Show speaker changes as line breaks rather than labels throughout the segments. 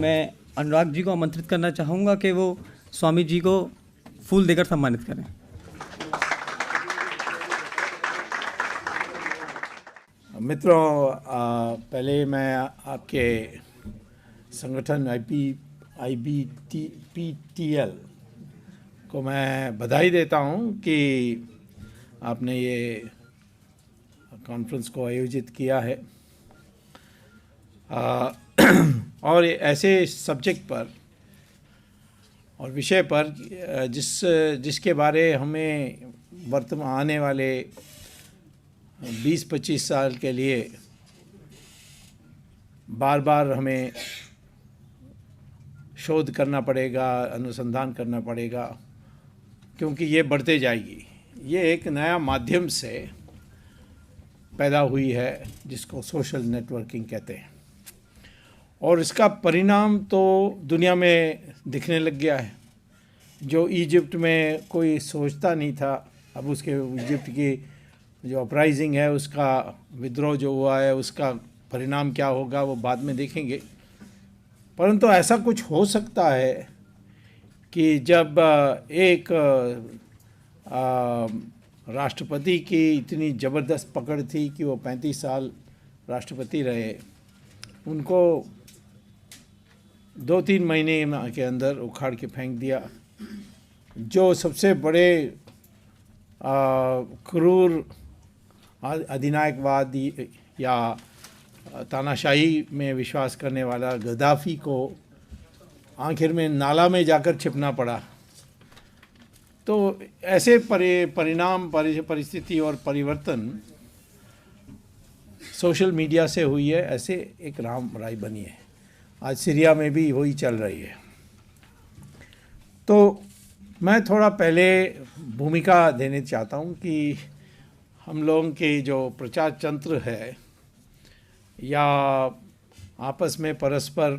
मैं अनुराग जी को आमंत्रित करना चाहूँगा कि वो स्वामी जी को फूल देकर सम्मानित करें।
मित्रों, पहले मैं आपके संगठन IBPTL को मैं बधाई देता हूं कि आपने ये कॉन्फ्रेंस को आयोजित किया है और ऐसे सब्जेक्ट पर और विषय पर जिसके बारे हमें वर्तमान आने वाले 20-25 साल के लिए बार बार हमें शोध करना पड़ेगा, अनुसंधान करना पड़ेगा, क्योंकि ये बढ़ते जाएगी। ये एक नया माध्यम से पैदा हुई है जिसको सोशल नेटवर्किंग कहते हैं, और इसका परिणाम तो दुनिया में दिखने लग गया है। जो इजिप्ट में कोई सोचता नहीं था, अब उसके इजिप्ट की जो अपराइजिंग है, उसका विद्रोह जो हुआ है, उसका परिणाम क्या होगा वो बाद में देखेंगे। परंतु ऐसा कुछ हो सकता है कि जब एक राष्ट्रपति की इतनी ज़बरदस्त पकड़ थी कि वो 35 साल राष्ट्रपति रहे, उनको 2-3 महीने के अंदर उखाड़ के फेंक दिया। जो सबसे बड़े क्रूर अधिनायकवादी या तानाशाही में विश्वास करने वाला गद्दाफी को आखिर में नाला में जाकर छिपना पड़ा। तो ऐसे परिणाम, परिस्थिति और परिवर्तन सोशल मीडिया से हुई है। ऐसे एक रामराई बनी है, आज सीरिया में भी वही चल रही है। तो मैं थोड़ा पहले भूमिका देने चाहता हूँ कि हम लोगों के जो प्रचार तंत्र है या आपस में परस्पर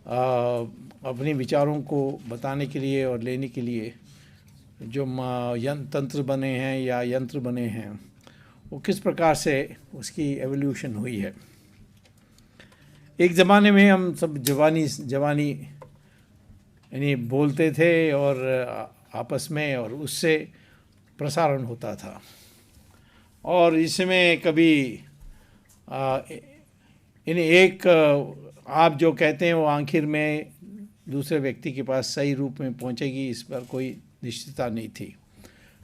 अपने विचारों को बताने के लिए और लेने के लिए जो तंत्र बने हैं या यंत्र बने हैं, वो किस प्रकार से उसकी एवोल्यूशन हुई है। एक ज़माने में हम सब जवानी यानी बोलते थे और आपस में, और उससे प्रसारण होता था। और इसमें कभी एक आप जो कहते हैं वो आखिर में दूसरे व्यक्ति के पास सही रूप में पहुंचेगी, इस पर कोई निश्चितता नहीं थी।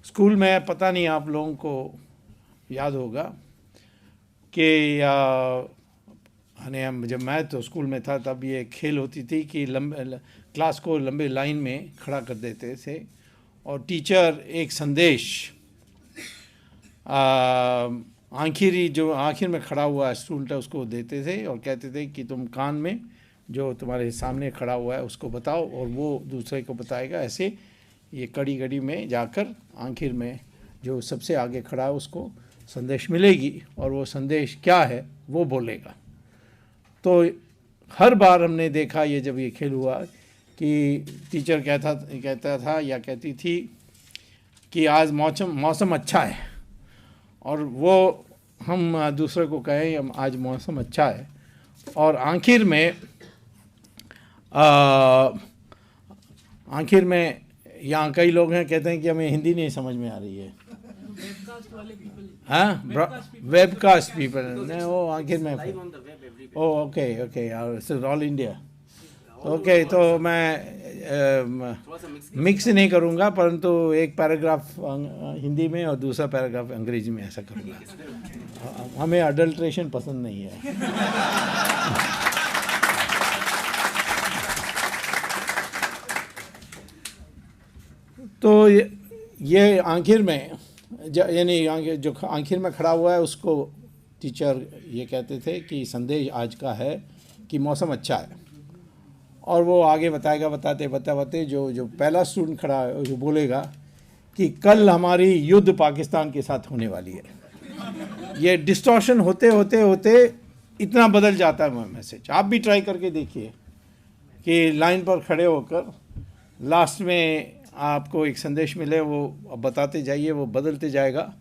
स्कूल में पता नहीं आप लोगों को याद होगा कि जब मैं तो स्कूल में था तब ये खेल होती थी कि क्लास को लंबे लाइन में खड़ा कर देते थे और टीचर एक संदेश आखिर में खड़ा हुआ स्टूडेंट है उसको देते थे और कहते थे कि तुम कान में जो तुम्हारे सामने खड़ा हुआ है उसको बताओ, और वो दूसरे को बताएगा। ऐसे ये कड़ी में जाकर आखिर में जो सबसे आगे खड़ा है उसको संदेश मिलेगी, और वो संदेश क्या है वो बोलेगा। तो हर बार हमने देखा ये जब ये खेल हुआ कि टीचर कहता था या कहती थी कि आज मौसम अच्छा है, और वो हम दूसरे को कहें आज मौसम अच्छा है, और आखिर में यहाँ कई लोग हैं कहते हैं कि हमें हिंदी नहीं समझ में आ रही है। हाँ, वेबकास्ट पीपल नहीं, वो आखिर में ओके ऑल इंडिया ओके। तो मैं मिक्स नहीं करूँगा, परंतु एक पैराग्राफ हिंदी में और दूसरा पैराग्राफ अंग्रेजी में ऐसा करूँगा। हमें अडल्ट्रेशन पसंद नहीं है। तो ये आखिर में यानी जो आखिर में खड़ा हुआ है उसको टीचर ये कहते थे कि संदेश आज का है कि मौसम अच्छा है, और वो आगे बताएगा। बताते जो पहला स्टूडेंट खड़ा है जो बोलेगा कि कल हमारी युद्ध पाकिस्तान के साथ होने वाली है। ये डिस्टॉर्शन होते इतना बदल जाता है मैसेज। आप भी ट्राई करके देखिए कि लाइन पर खड़े होकर लास्ट में आपको एक संदेश मिले, वो बताते जाइए, वो बदलते जाएगा।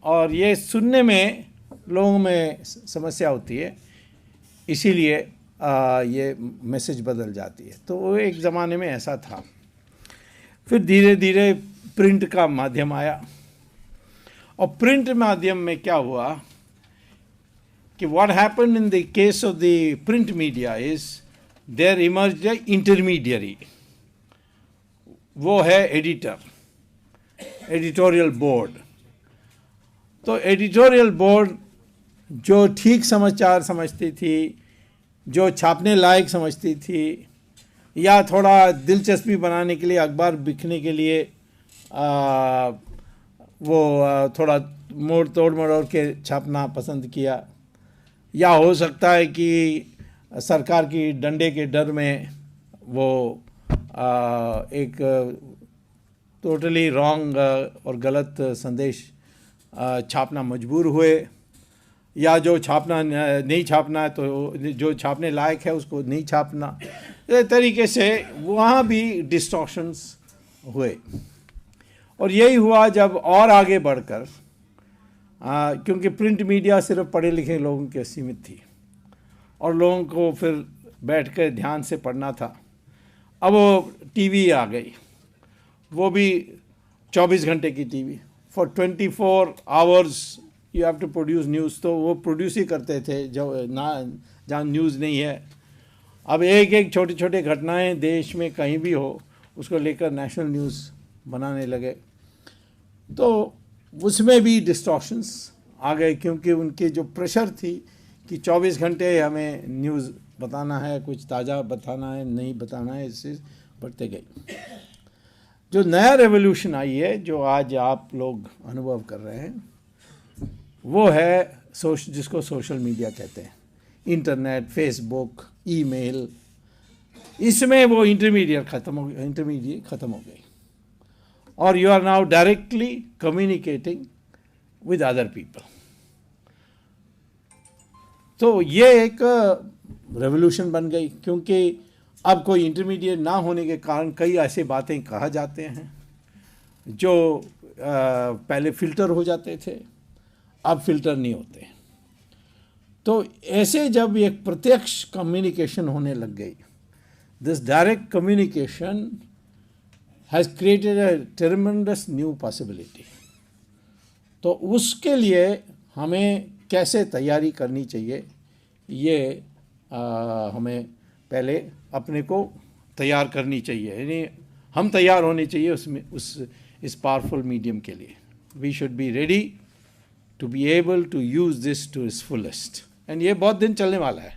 और ये सुनने में लोगों में समस्या होती है, इसीलिए ये मैसेज बदल जाती है। तो वो एक ज़माने में ऐसा था। फिर धीरे धीरे प्रिंट का माध्यम आया, और प्रिंट माध्यम में क्या हुआ कि what happened in the case of the print media is there emerged a intermediary, वो है एडिटर, एडिटोरियल बोर्ड। तो एडिटोरियल बोर्ड जो ठीक समाचार समझती थी, जो छापने लायक समझती थी, या थोड़ा दिलचस्पी बनाने के लिए, अखबार बिकने के लिए थोड़ा मोड़ मरोड़ के छापना पसंद किया, या हो सकता है कि सरकार की डंडे के डर में वो एक टोटली रॉन्ग और गलत संदेश छापना मजबूर हुए, या जो छापना नहीं छापना है तो जो छापने लायक है उसको नहीं छापना। इस तरीके से वहाँ भी डिस्टॉर्शंस हुए। और यही हुआ जब और आगे बढ़कर, क्योंकि प्रिंट मीडिया सिर्फ पढ़े लिखे लोगों के सीमित थी और लोगों को फिर बैठ कर ध्यान से पढ़ना था। अब वो टीवी आ गई, वो भी 24 घंटे की TV, for 24 hours you have to produce news. तो वो प्रोड्यूस ही करते थे जो ना, जहाँ न्यूज़ नहीं है। अब एक एक छोटे छोटे घटनाएं देश में कहीं भी हो, उसको लेकर नेशनल न्यूज़ बनाने लगे। तो उसमें भी डिस्टॉर्शंस आ गए, क्योंकि उनकी जो प्रेशर थी कि 24 घंटे हमें न्यूज़ बताना है, कुछ ताज़ा बताना है, नहीं बताना है, इससे बढ़ते गए। जो नया रेवोल्यूशन आई है, जो आज आप लोग अनुभव कर रहे हैं, वो है जिसको सोशल मीडिया कहते हैं, इंटरनेट, फेसबुक, ईमेल। इसमें वो इंटरमीडिएट ख़त्म हो गई, और you are now directly communicating with other people. तो ये एक रेवोल्यूशन बन गई, क्योंकि अब कोई इंटरमीडिएट ना होने के कारण कई ऐसे बातें कहा जाते हैं जो पहले फ़िल्टर हो जाते थे, अब फिल्टर नहीं होते। तो ऐसे जब एक प्रत्यक्ष कम्युनिकेशन होने लग गई, this direct communication has created a ट्रेमेंडस new possibility. तो उसके लिए हमें कैसे तैयारी करनी चाहिए, ये हमें पहले अपने को तैयार करनी चाहिए, यानी हम तैयार होने चाहिए उसमें, इस पावरफुल मीडियम के लिए। We should be ready to be able to use this to its fullest। and ये बहुत दिन चलने वाला है।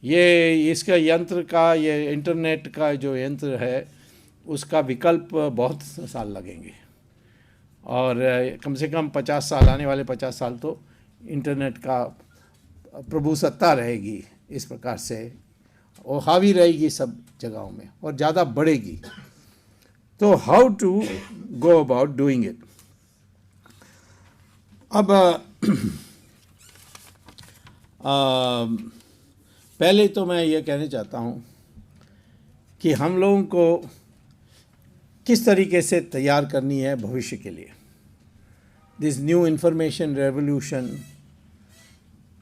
ये इसका यंत्र का, ये इंटरनेट का जो यंत्र है, उसका विकल्प बहुत साल लगेंगे, और कम से कम 50 साल, आने वाले 50 साल तो इंटरनेट का प्रभुसत्ता रहेगी इस प्रकार से, और हावी रहेगी सब जगहों में, और ज़्यादा बढ़ेगी। तो how to go about doing it. अब पहले तो मैं ये कहना चाहता हूँ कि हम लोगों को किस तरीके से तैयार करनी है भविष्य के लिए। दिस न्यू इंफॉर्मेशन रेवोल्यूशन,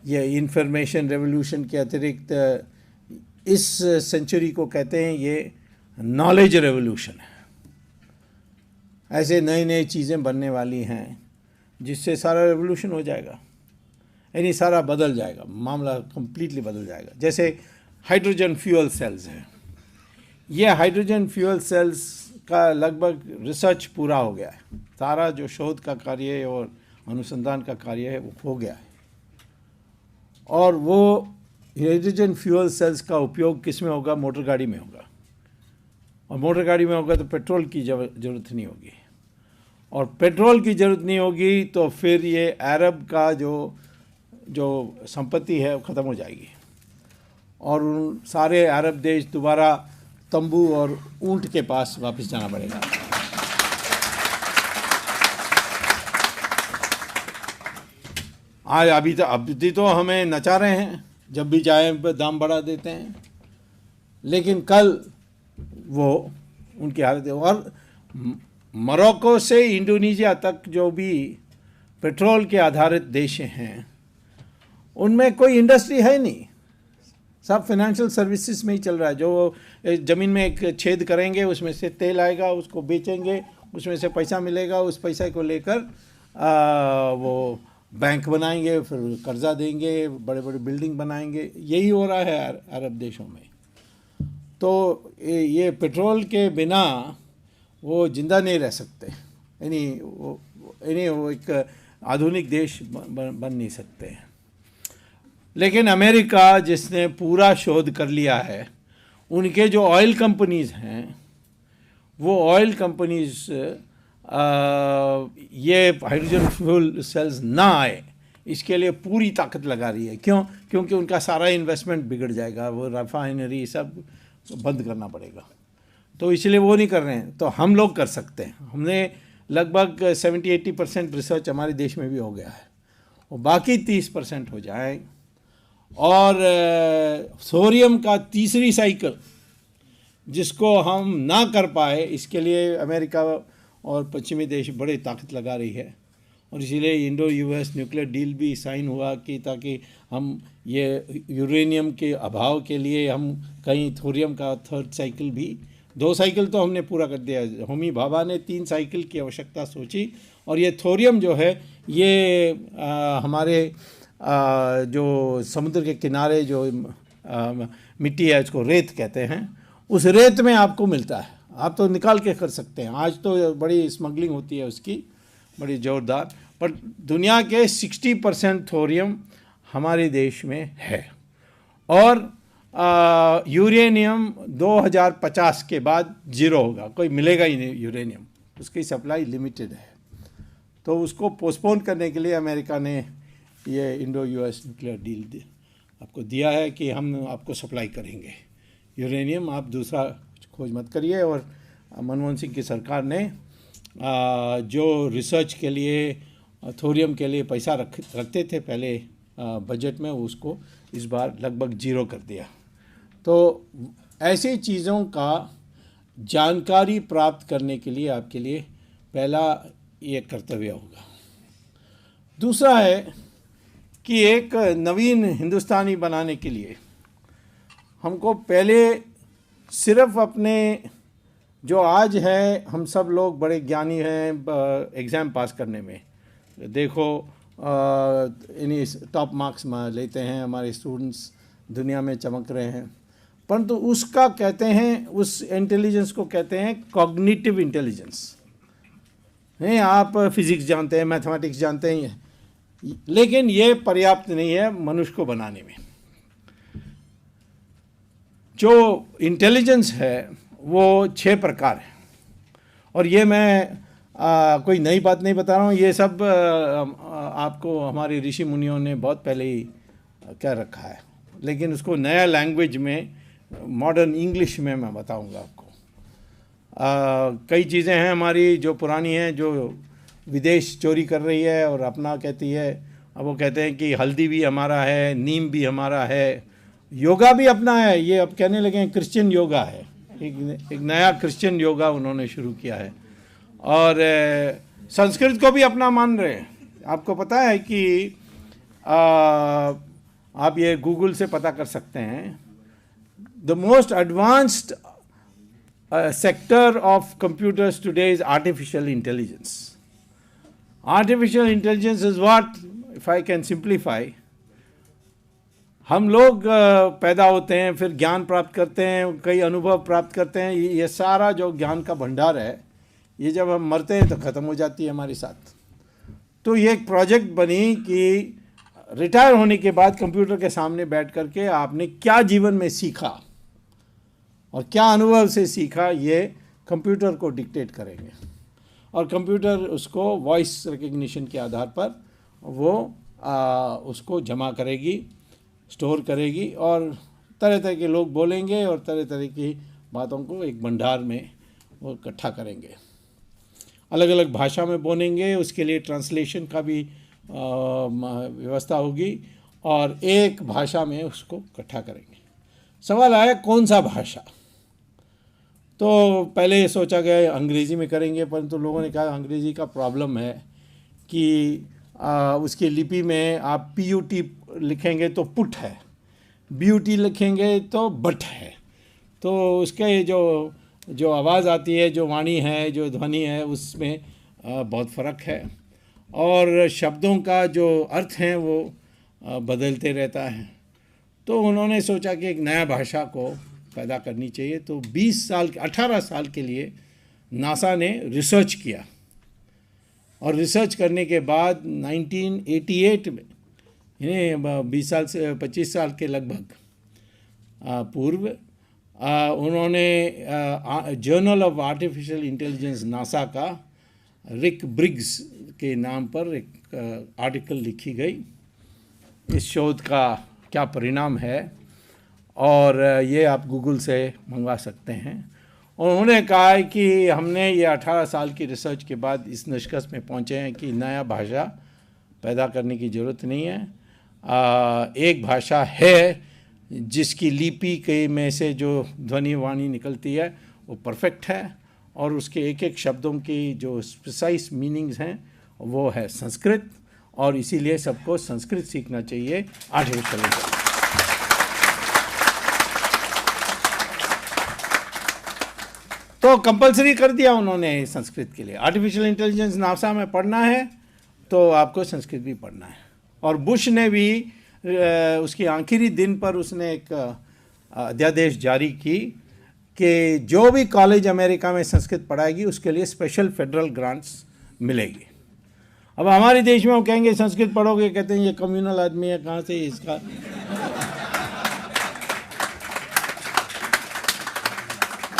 ये इंफॉर्मेशन रेवोल्यूशन के अतिरिक्त इस सेंचुरी को कहते हैं ये नॉलेज रेवोल्यूशन है। ऐसे नई नई चीज़ें बनने वाली हैं जिससे सारा रेवोल्यूशन हो जाएगा, यानी सारा बदल जाएगा, मामला कम्प्लीटली बदल जाएगा। जैसे हाइड्रोजन फ्यूल सेल्स हैं, ये हाइड्रोजन फ्यूल सेल्स का लगभग रिसर्च पूरा हो गया है, सारा जो शोध का कार्य और अनुसंधान का कार्य है वो हो गया है। और वो हाइड्रोजन फ्यूल सेल्स का उपयोग किस में होगा? मोटर गाड़ी में होगा, और मोटर गाड़ी में होगा तो पेट्रोल की ज़रूरत नहीं होगी, और पेट्रोल की ज़रूरत नहीं होगी तो फिर ये अरब का जो संपत्ति है वो ख़त्म हो जाएगी, और उन सारे अरब देश दोबारा तंबू और ऊंट के पास वापस जाना पड़ेगा। आज अभी तो हमें नचा रहे हैं, जब भी जाए दाम बढ़ा देते हैं, लेकिन कल वो उनकी हालत है। और मोरक्को से इंडोनेशिया तक जो भी पेट्रोल के आधारित देश हैं, उनमें कोई इंडस्ट्री है नहीं, सब फाइनेंशियल सर्विसेज में ही चल रहा है। जो ज़मीन में एक छेद करेंगे, उसमें से तेल आएगा, उसको बेचेंगे, उसमें से पैसा मिलेगा, उस पैसा को लेकर वो बैंक बनाएंगे, फिर कर्जा देंगे, बड़े बड़े बिल्डिंग बनाएंगे। यही हो रहा है अरब देशों में। तो ये पेट्रोल के बिना वो ज़िंदा नहीं रह सकते, यानी वो एक आधुनिक देश बन नहीं सकते हैं। लेकिन अमेरिका जिसने पूरा शोध कर लिया है, उनके जो ऑयल कंपनीज़ हैं, वो ऑयल कंपनीज़ ये हाइड्रोजन फ्यूल सेल्स ना आए इसके लिए पूरी ताकत लगा रही है। क्यों? क्योंकि उनका सारा इन्वेस्टमेंट बिगड़ जाएगा, वो रिफाइनरी सब बंद करना पड़ेगा, तो इसलिए वो नहीं कर रहे हैं। तो हम लोग कर सकते हैं। हमने लगभग 70-80% रिसर्च हमारे देश में भी हो गया है, और बाकी 30% हो जाए। और थोरियम का तीसरी साइकिल जिसको हम ना कर पाए, इसके लिए अमेरिका और पश्चिमी देश बड़े ताकत लगा रही है, और इसीलिए इंडो यूएस न्यूक्लियर डील भी साइन हुआ कि ताकि हम ये यूरेनियम के अभाव के लिए हम कहीं थोरियम का थर्ड साइकिल भी, 2 साइकिल तो हमने पूरा कर दिया। होमी भाभा ने 3 साइकिल की आवश्यकता सोची, और ये थोरियम जो है ये हमारे जो समुद्र के किनारे जो मिट्टी है, इसको रेत कहते हैं, उस रेत में आपको मिलता है। आप तो निकाल के कर सकते हैं। आज तो बड़ी स्मगलिंग होती है उसकी, बड़ी ज़ोरदार, पर दुनिया के 60% थोरियम हमारे देश में है। और यूरेनियम 2050 के बाद ज़ीरो होगा, कोई मिलेगा ही नहीं यूरेनियम, उसकी सप्लाई लिमिटेड है। तो उसको पोस्टपोन करने के लिए अमेरिका ने ये इंडो यूएस न्यूक्लियर डील आपको दिया है कि हम आपको सप्लाई करेंगे यूरेनियम, आप दूसरा खोज मत करिए। और मनमोहन सिंह की सरकार ने जो रिसर्च के लिए, थोरियम के लिए पैसा रखते थे पहले बजट में, उसको इस बार लगभग ज़ीरो कर दिया। तो ऐसी चीज़ों का जानकारी प्राप्त करने के लिए आपके लिए पहला ये कर्तव्य होगा। दूसरा है कि एक नवीन हिंदुस्तानी बनाने के लिए हमको पहले सिर्फ अपने जो आज है, हम सब लोग बड़े ज्ञानी हैं एग्ज़ाम पास करने में, देखो इन्हीं टॉप मार्क्स लेते हैं, हमारे स्टूडेंट्स दुनिया में चमक रहे हैं, परंतु उसका कहते हैं, उस इंटेलिजेंस को कहते हैं कॉग्निटिव इंटेलिजेंस। नहीं, आप फिज़िक्स जानते हैं, मैथमेटिक्स जानते हैं, लेकिन ये पर्याप्त नहीं है मनुष्य को बनाने में। जो इंटेलिजेंस है वो 6 प्रकार है, और ये मैं कोई नई बात नहीं बता रहा हूँ, ये सब आपको हमारे ऋषि मुनियों ने बहुत पहले ही कह रखा है, लेकिन उसको नया लैंग्वेज में, मॉडर्न इंग्लिश में मैं बताऊँगा आपको। कई चीज़ें हैं हमारी जो पुरानी हैं, जो विदेश चोरी कर रही है और अपना कहती है। अब वो कहते हैं कि हल्दी भी हमारा है, नीम भी हमारा है, योगा भी अपना है। ये अब कहने लगे हैं क्रिश्चियन योगा है, एक नया क्रिश्चियन योगा उन्होंने शुरू किया है। और संस्कृत को भी अपना मान रहे हैं। आपको पता है कि आप ये गूगल से पता कर सकते हैं, the most advanced sector of computers today is artificial intelligence. Artificial intelligence is what, if I can simplify, हम लोग पैदा होते हैं, फिर ज्ञान प्राप्त करते हैं, कई अनुभव प्राप्त करते हैं, ये सारा जो ज्ञान का भंडार है, ये जब हम मरते हैं तो ख़त्म हो जाती है हमारे साथ। तो ये एक प्रोजेक्ट बनी कि रिटायर होने के बाद कंप्यूटर के सामने बैठ करके आपने क्या जीवन में सीखा और क्या अनुभव से सीखा, ये कंप्यूटर को डिक्टेट करेंगे, और कंप्यूटर उसको वॉइस रिकग्निशन के आधार पर वो उसको जमा करेगी, स्टोर करेगी, और तरह तरह के लोग बोलेंगे और तरह तरह की बातों को एक भंडार में वो इकट्ठा करेंगे। अलग अलग भाषा में बोलेंगे, उसके लिए ट्रांसलेशन का भी व्यवस्था होगी, और एक भाषा में उसको इकट्ठा करेंगे। सवाल आया कौन सा भाषा, तो पहले सोचा गया अंग्रेज़ी में करेंगे, परंतु लोगों ने कहा अंग्रेज़ी का प्रॉब्लम है कि उसकी लिपि में आप PUT लिखेंगे तो पुट है, ब्यूटी लिखेंगे तो बट है। तो उसके जो आवाज़ आती है, जो वाणी है, जो ध्वनि है, उसमें बहुत फ़र्क है। और शब्दों का जो अर्थ है वो बदलते रहता है। तो उन्होंने सोचा कि एक नया भाषा को पैदा करनी चाहिए। तो 18 साल के लिए नासा ने रिसर्च किया, और रिसर्च करने के बाद 1988 में, यानी 20 साल से 25 साल के लगभग पूर्व, उन्होंने journal of artificial intelligence NASA का रिक ब्रिग्स के नाम पर एक आर्टिकल लिखी गई, इस शोध का क्या परिणाम है, और ये आप गूगल से मंगवा सकते हैं। और उन्होंने कहा है कि हमने ये 18 साल की रिसर्च के बाद इस निष्कर्ष में पहुँचे हैं कि नया भाषा पैदा करने की ज़रूरत नहीं है। एक भाषा है जिसकी लिपि के में से जो ध्वनि वाणी निकलती है वो परफेक्ट है, और उसके एक एक शब्दों की जो प्रिसाइज मीनिंग्स हैं वो है संस्कृत, और इसीलिए सबको संस्कृत सीखना चाहिए आर्टिफिशियल इंटेलिजेंस। तो कंपलसरी कर दिया उन्होंने संस्कृत के लिए। आर्टिफिशियल इंटेलिजेंस नासा में पढ़ना है तो आपको संस्कृत भी पढ़ना है। और बुश ने भी उसके आखिरी दिन पर उसने एक अध्यादेश जारी की कि जो भी कॉलेज अमेरिका में संस्कृत पढ़ाएगी उसके लिए स्पेशल फेडरल ग्रांट्स मिलेगी। अब हमारे देश में वो कहेंगे संस्कृत पढ़ोगे, कहते हैं ये कम्युनल आदमी है, कहाँ से इसका।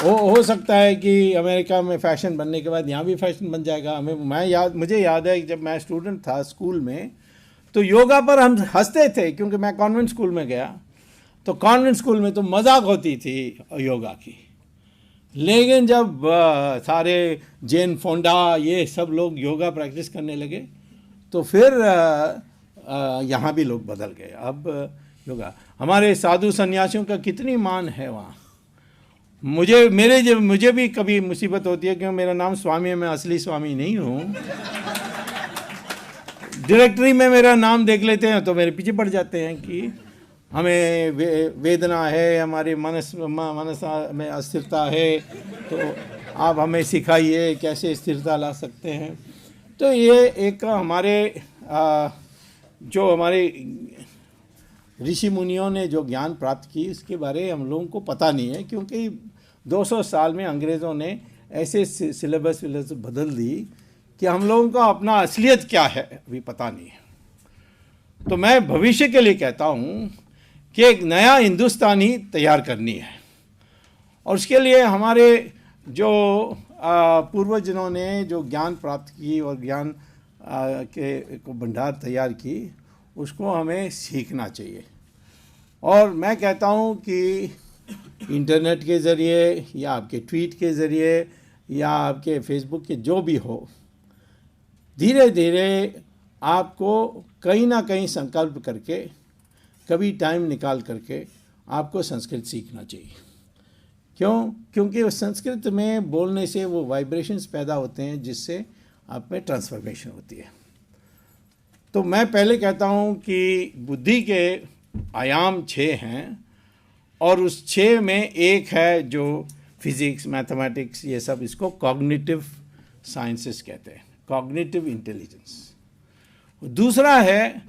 हो सकता है कि अमेरिका में फ़ैशन बनने के बाद यहाँ भी फ़ैशन बन जाएगा। मुझे याद है कि जब मैं स्टूडेंट था स्कूल में, तो योगा पर हम हंसते थे, क्योंकि मैं कॉन्वेंट स्कूल में गया, तो कॉन्वेंट स्कूल में तो मजाक होती थी योगा की। लेकिन जब सारे जैन फोंडा ये सब लोग योगा प्रैक्टिस करने लगे, तो फिर यहाँ भी लोग बदल गए। अब योगा, हमारे साधु सन्यासियों का कितनी मान है वहाँ। मुझे भी कभी मुसीबत होती है, क्योंकि मेरा नाम स्वामी है, मैं असली स्वामी नहीं हूँ। डायरेक्टरी में मेरा नाम देख लेते हैं तो मेरे पीछे पड़ जाते हैं कि हमें वेदना है, हमारे मनस में अस्थिरता है, तो आप हमें सिखाइए कैसे स्थिरता ला सकते हैं। तो ये एक हमारे जो हमारे ऋषि मुनियों ने जो ज्ञान प्राप्त की, इसके बारे हम लोगों को पता नहीं है, क्योंकि 200 साल में अंग्रेज़ों ने ऐसे सिलेबस बदल दी कि हम लोगों को अपना असलियत क्या है अभी पता नहीं है। तो मैं भविष्य के लिए कहता हूँ कि एक नया हिंदुस्तानी तैयार करनी है, और उसके लिए हमारे जो पूर्वजों ने जो ज्ञान प्राप्त की और ज्ञान के को भंडार तैयार की, उसको हमें सीखना चाहिए। और मैं कहता हूँ कि इंटरनेट के ज़रिए या आपके ट्वीट के ज़रिए या आपके फेसबुक के जो भी हो, धीरे धीरे आपको कहीं ना कहीं संकल्प करके, कभी टाइम निकाल करके आपको संस्कृत सीखना चाहिए। क्योंकि संस्कृत में बोलने से वो वाइब्रेशंस पैदा होते हैं जिससे आप में ट्रांसफॉर्मेशन होती है। तो मैं पहले कहता हूँ कि बुद्धि के आयाम 6 हैं, और उस 6 में एक है जो फिज़िक्स, मैथमेटिक्स, ये सब, इसको कॉग्निटिव साइंसेस कहते हैं, कॉग्निटिव इंटेलिजेंस। दूसरा है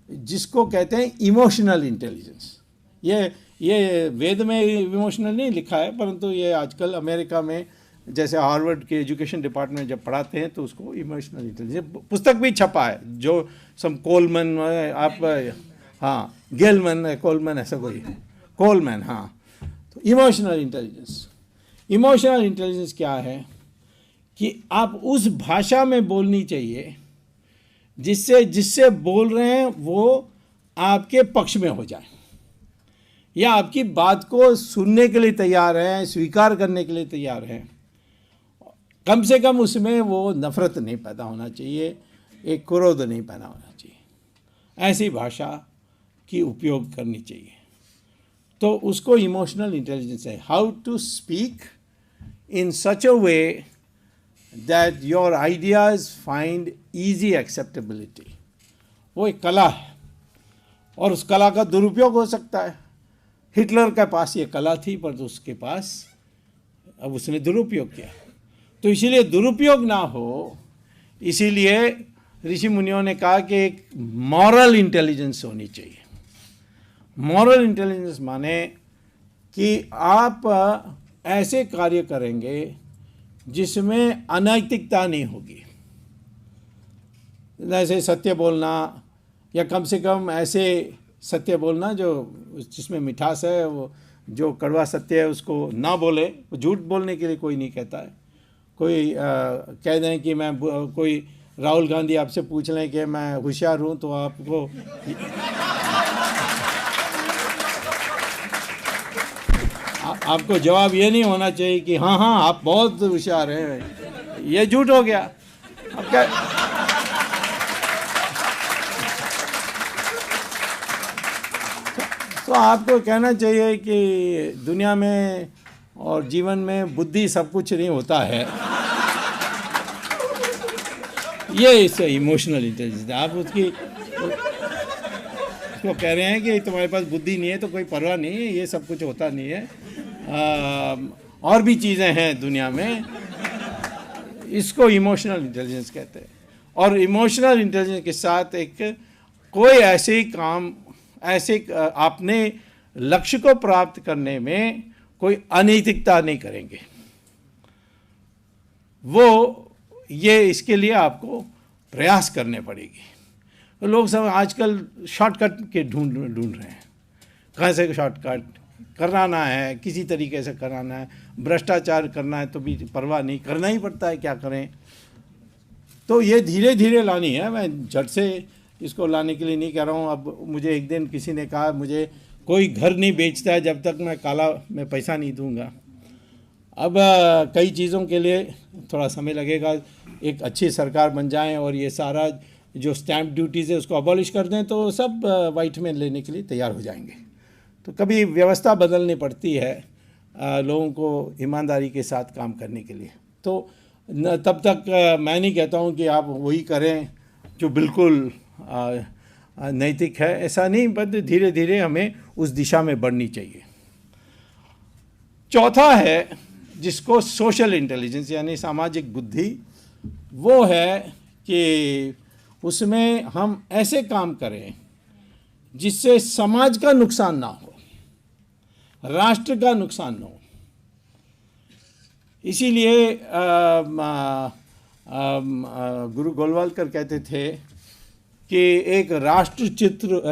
जिसको कहते हैं इमोशनल इंटेलिजेंस। ये वेद में इमोशनल नहीं लिखा है, परंतु ये आजकल अमेरिका में जैसे हार्वर्ड के एजुकेशन डिपार्टमेंट जब पढ़ाते हैं तो उसको इमोशनल इंटेलिजेंस, पुस्तक भी छपा है, जो सम कोलमन, आप हाँ गेलमन, कोलमन, ऐसा कोई कोलमैन, हाँ। तो इमोशनल इंटेलिजेंस क्या है कि आप उस भाषा में बोलनी चाहिए जिससे बोल रहे हैं वो आपके पक्ष में हो जाए, या आपकी बात को सुनने के लिए तैयार हैं, स्वीकार करने के लिए तैयार हैं। कम से कम उसमें वो नफ़रत नहीं पैदा होना चाहिए, एक क्रोध नहीं पैदा होना चाहिए। ऐसी भाषा की उपयोग करनी चाहिए। तो उसको इमोशनल इंटेलिजेंस है, how to speak in such a way that your ideas find easy acceptability. वो एक कला है, और उस कला का दुरुपयोग हो सकता है। हिटलर के पास ये कला थी, पर तो उसके पास अब उसने दुरुपयोग किया। तो इसीलिए दुरुपयोग ना हो, इसीलिए ऋषि मुनियों ने कहा कि एक मॉरल इंटेलिजेंस होनी चाहिए। मॉरल इंटेलिजेंस माने कि आप ऐसे कार्य करेंगे जिसमें अनैतिकता नहीं होगी, जैसे सत्य बोलना, या कम से कम ऐसे सत्य बोलना जो जिसमें मिठास है। वो जो कड़वा सत्य है उसको ना बोले। झूठ बोलने के लिए कोई नहीं कहता है। कोई कह दें कि मैं कोई राहुल गांधी आपसे पूछ लें कि मैं होशियार हूँ, तो आपको आपको जवाब ये नहीं होना चाहिए कि हाँ हाँ आप बहुत होशियार हैं, ये झूठ हो गया। अब क्या, तो आपको कहना चाहिए कि दुनिया में और जीवन में बुद्धि सब कुछ नहीं होता है। ये इससे इमोशनल इंटेलिजेंस। आप उसको कह रहे हैं कि तुम्हारे पास बुद्धि नहीं है तो कोई परवाह नहीं है, ये सब कुछ होता नहीं है, और भी चीज़ें हैं दुनिया में। इसको इमोशनल इंटेलिजेंस कहते हैं। और इमोशनल इंटेलिजेंस के साथ एक कोई ऐसे ही काम, ऐसे अपने लक्ष्य को प्राप्त करने में कोई अनैतिकता नहीं करेंगे। वो ये इसके लिए आपको प्रयास करने पड़ेगी। तो लोग सब आजकल शॉर्टकट के ढूंढ रहे हैं, कहाँ से शॉर्टकट कराना है, किसी तरीके से कराना है, भ्रष्टाचार करना है तो भी परवाह नहीं, करना ही पड़ता है, क्या करें। तो ये धीरे धीरे लानी है। मैं झट से इसको लाने के लिए नहीं कह रहा हूँ। अब मुझे एक दिन किसी ने कहा, मुझे कोई घर नहीं बेचता है जब तक मैं काला में पैसा नहीं दूंगा। अब कई चीज़ों के लिए थोड़ा समय लगेगा। एक अच्छी सरकार बन जाए और ये सारा जो स्टैंप ड्यूटीज़ है उसको अबॉलिश कर दें तो सब वाइट में लेने के लिए तैयार हो जाएंगे। तो कभी व्यवस्था बदलनी पड़ती है लोगों को ईमानदारी के साथ काम करने के लिए। तो तब तक मैं नहीं कहता हूँ कि आप वही करें जो बिल्कुल नैतिक है, ऐसा नहीं, बट धीरे धीरे हमें उस दिशा में बढ़नी चाहिए। चौथा है जिसको सोशल इंटेलिजेंस यानी सामाजिक बुद्धि, वो है कि उसमें हम ऐसे काम करें जिससे समाज का नुकसान ना हो, राष्ट्र का नुकसान ना हो। इसीलिए गुरु गोलवालकर कहते थे कि एक राष्ट्र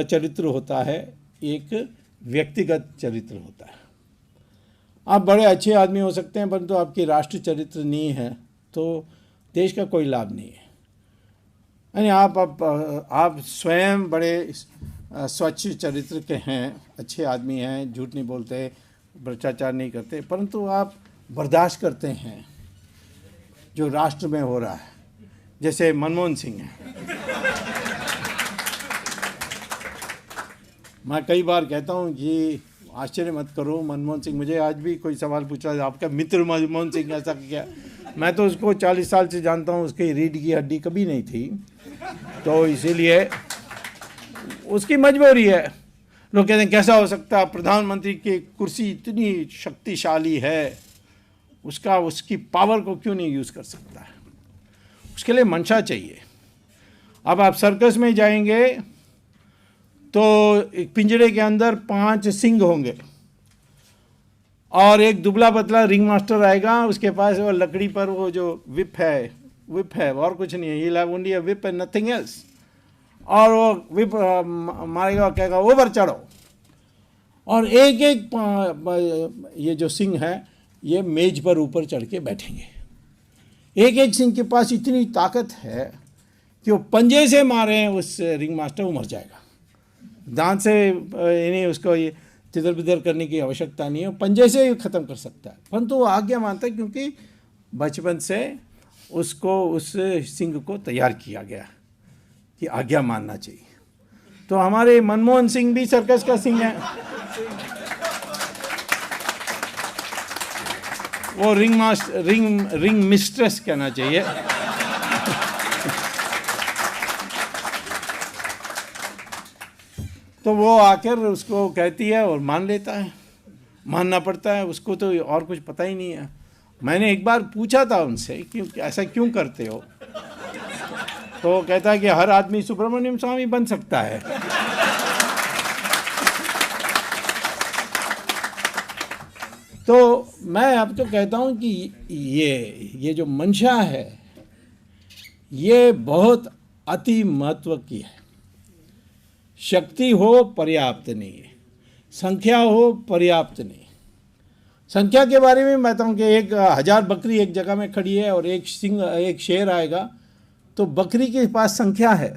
चरित्र होता है, एक व्यक्तिगत चरित्र होता है। आप बड़े अच्छे आदमी हो सकते हैं, परंतु आपकी राष्ट्र चरित्र नहीं है तो देश का कोई लाभ नहीं है। यानी आप स्वयं बड़े स्वच्छ चरित्र के हैं, अच्छे आदमी हैं, झूठ नहीं बोलते, भ्रष्टाचार नहीं करते, परंतु आप बर्दाश्त करते हैं जो राष्ट्र में हो रहा है। जैसे मनमोहन सिंह है। मैं कई बार कहता हूँ कि आश्चर्य मत करो, मनमोहन सिंह, मुझे आज भी कोई सवाल पूछा है आपका मित्र मनमोहन सिंह ऐसा क्या। मैं तो उसको 40 साल से जानता हूँ, उसकी रीढ़ की हड्डी कभी नहीं थी, तो इसीलिए उसकी मजबूरी है। लोग कहते हैं कैसा हो सकता है, प्रधानमंत्री की कुर्सी इतनी शक्तिशाली है, उसकी पावर को क्यों नहीं यूज़ कर सकता है। उसके लिए मंशा चाहिए। अब आप सर्कस में जाएंगे तो एक पिंजरे के अंदर 5 सिंह होंगे और एक दुबला पतला रिंग मास्टर आएगा, उसके पास वो लकड़ी पर वो जो विप है और कुछ नहीं है, ही only a whip and nothing else. और वो विप मारेगा, कहेगा ऊपर चढ़ो। और एक एक ये जो सिंह है ये मेज पर ऊपर चढ़ के बैठेंगे। एक एक सिंह के पास इतनी ताकत है कि वो पंजे से मारे उस रिंग मास्टर, वो मर जाएगा। दांत से यानी उसको ये तितर बितर करने की आवश्यकता नहीं है, पंजे से ही ख़त्म कर सकता है। परंतु वो आज्ञा मानता है क्योंकि बचपन से उसको उस सिंह को तैयार किया गया कि आज्ञा मानना चाहिए। तो हमारे मनमोहन सिंह भी सर्कस का सिंह है। वो रिंग मिस्ट्रेस कहना चाहिए। तो वो आकर उसको कहती है और मान लेता है, मानना पड़ता है उसको, तो और कुछ पता ही नहीं है। मैंने एक बार पूछा था उनसे कि ऐसा क्यों करते हो, तो वो कहता है कि हर आदमी सुब्रमण्यम स्वामी बन सकता है। तो मैं अब तो कहता हूँ कि ये जो मंशा है ये बहुत अति महत्व की है। शक्ति हो पर्याप्त नहीं है, संख्या हो पर्याप्त नहीं। संख्या के बारे में मैं बताऊँ कि 1000 बकरी एक जगह में खड़ी है और एक शेर आएगा, तो बकरी के पास संख्या है,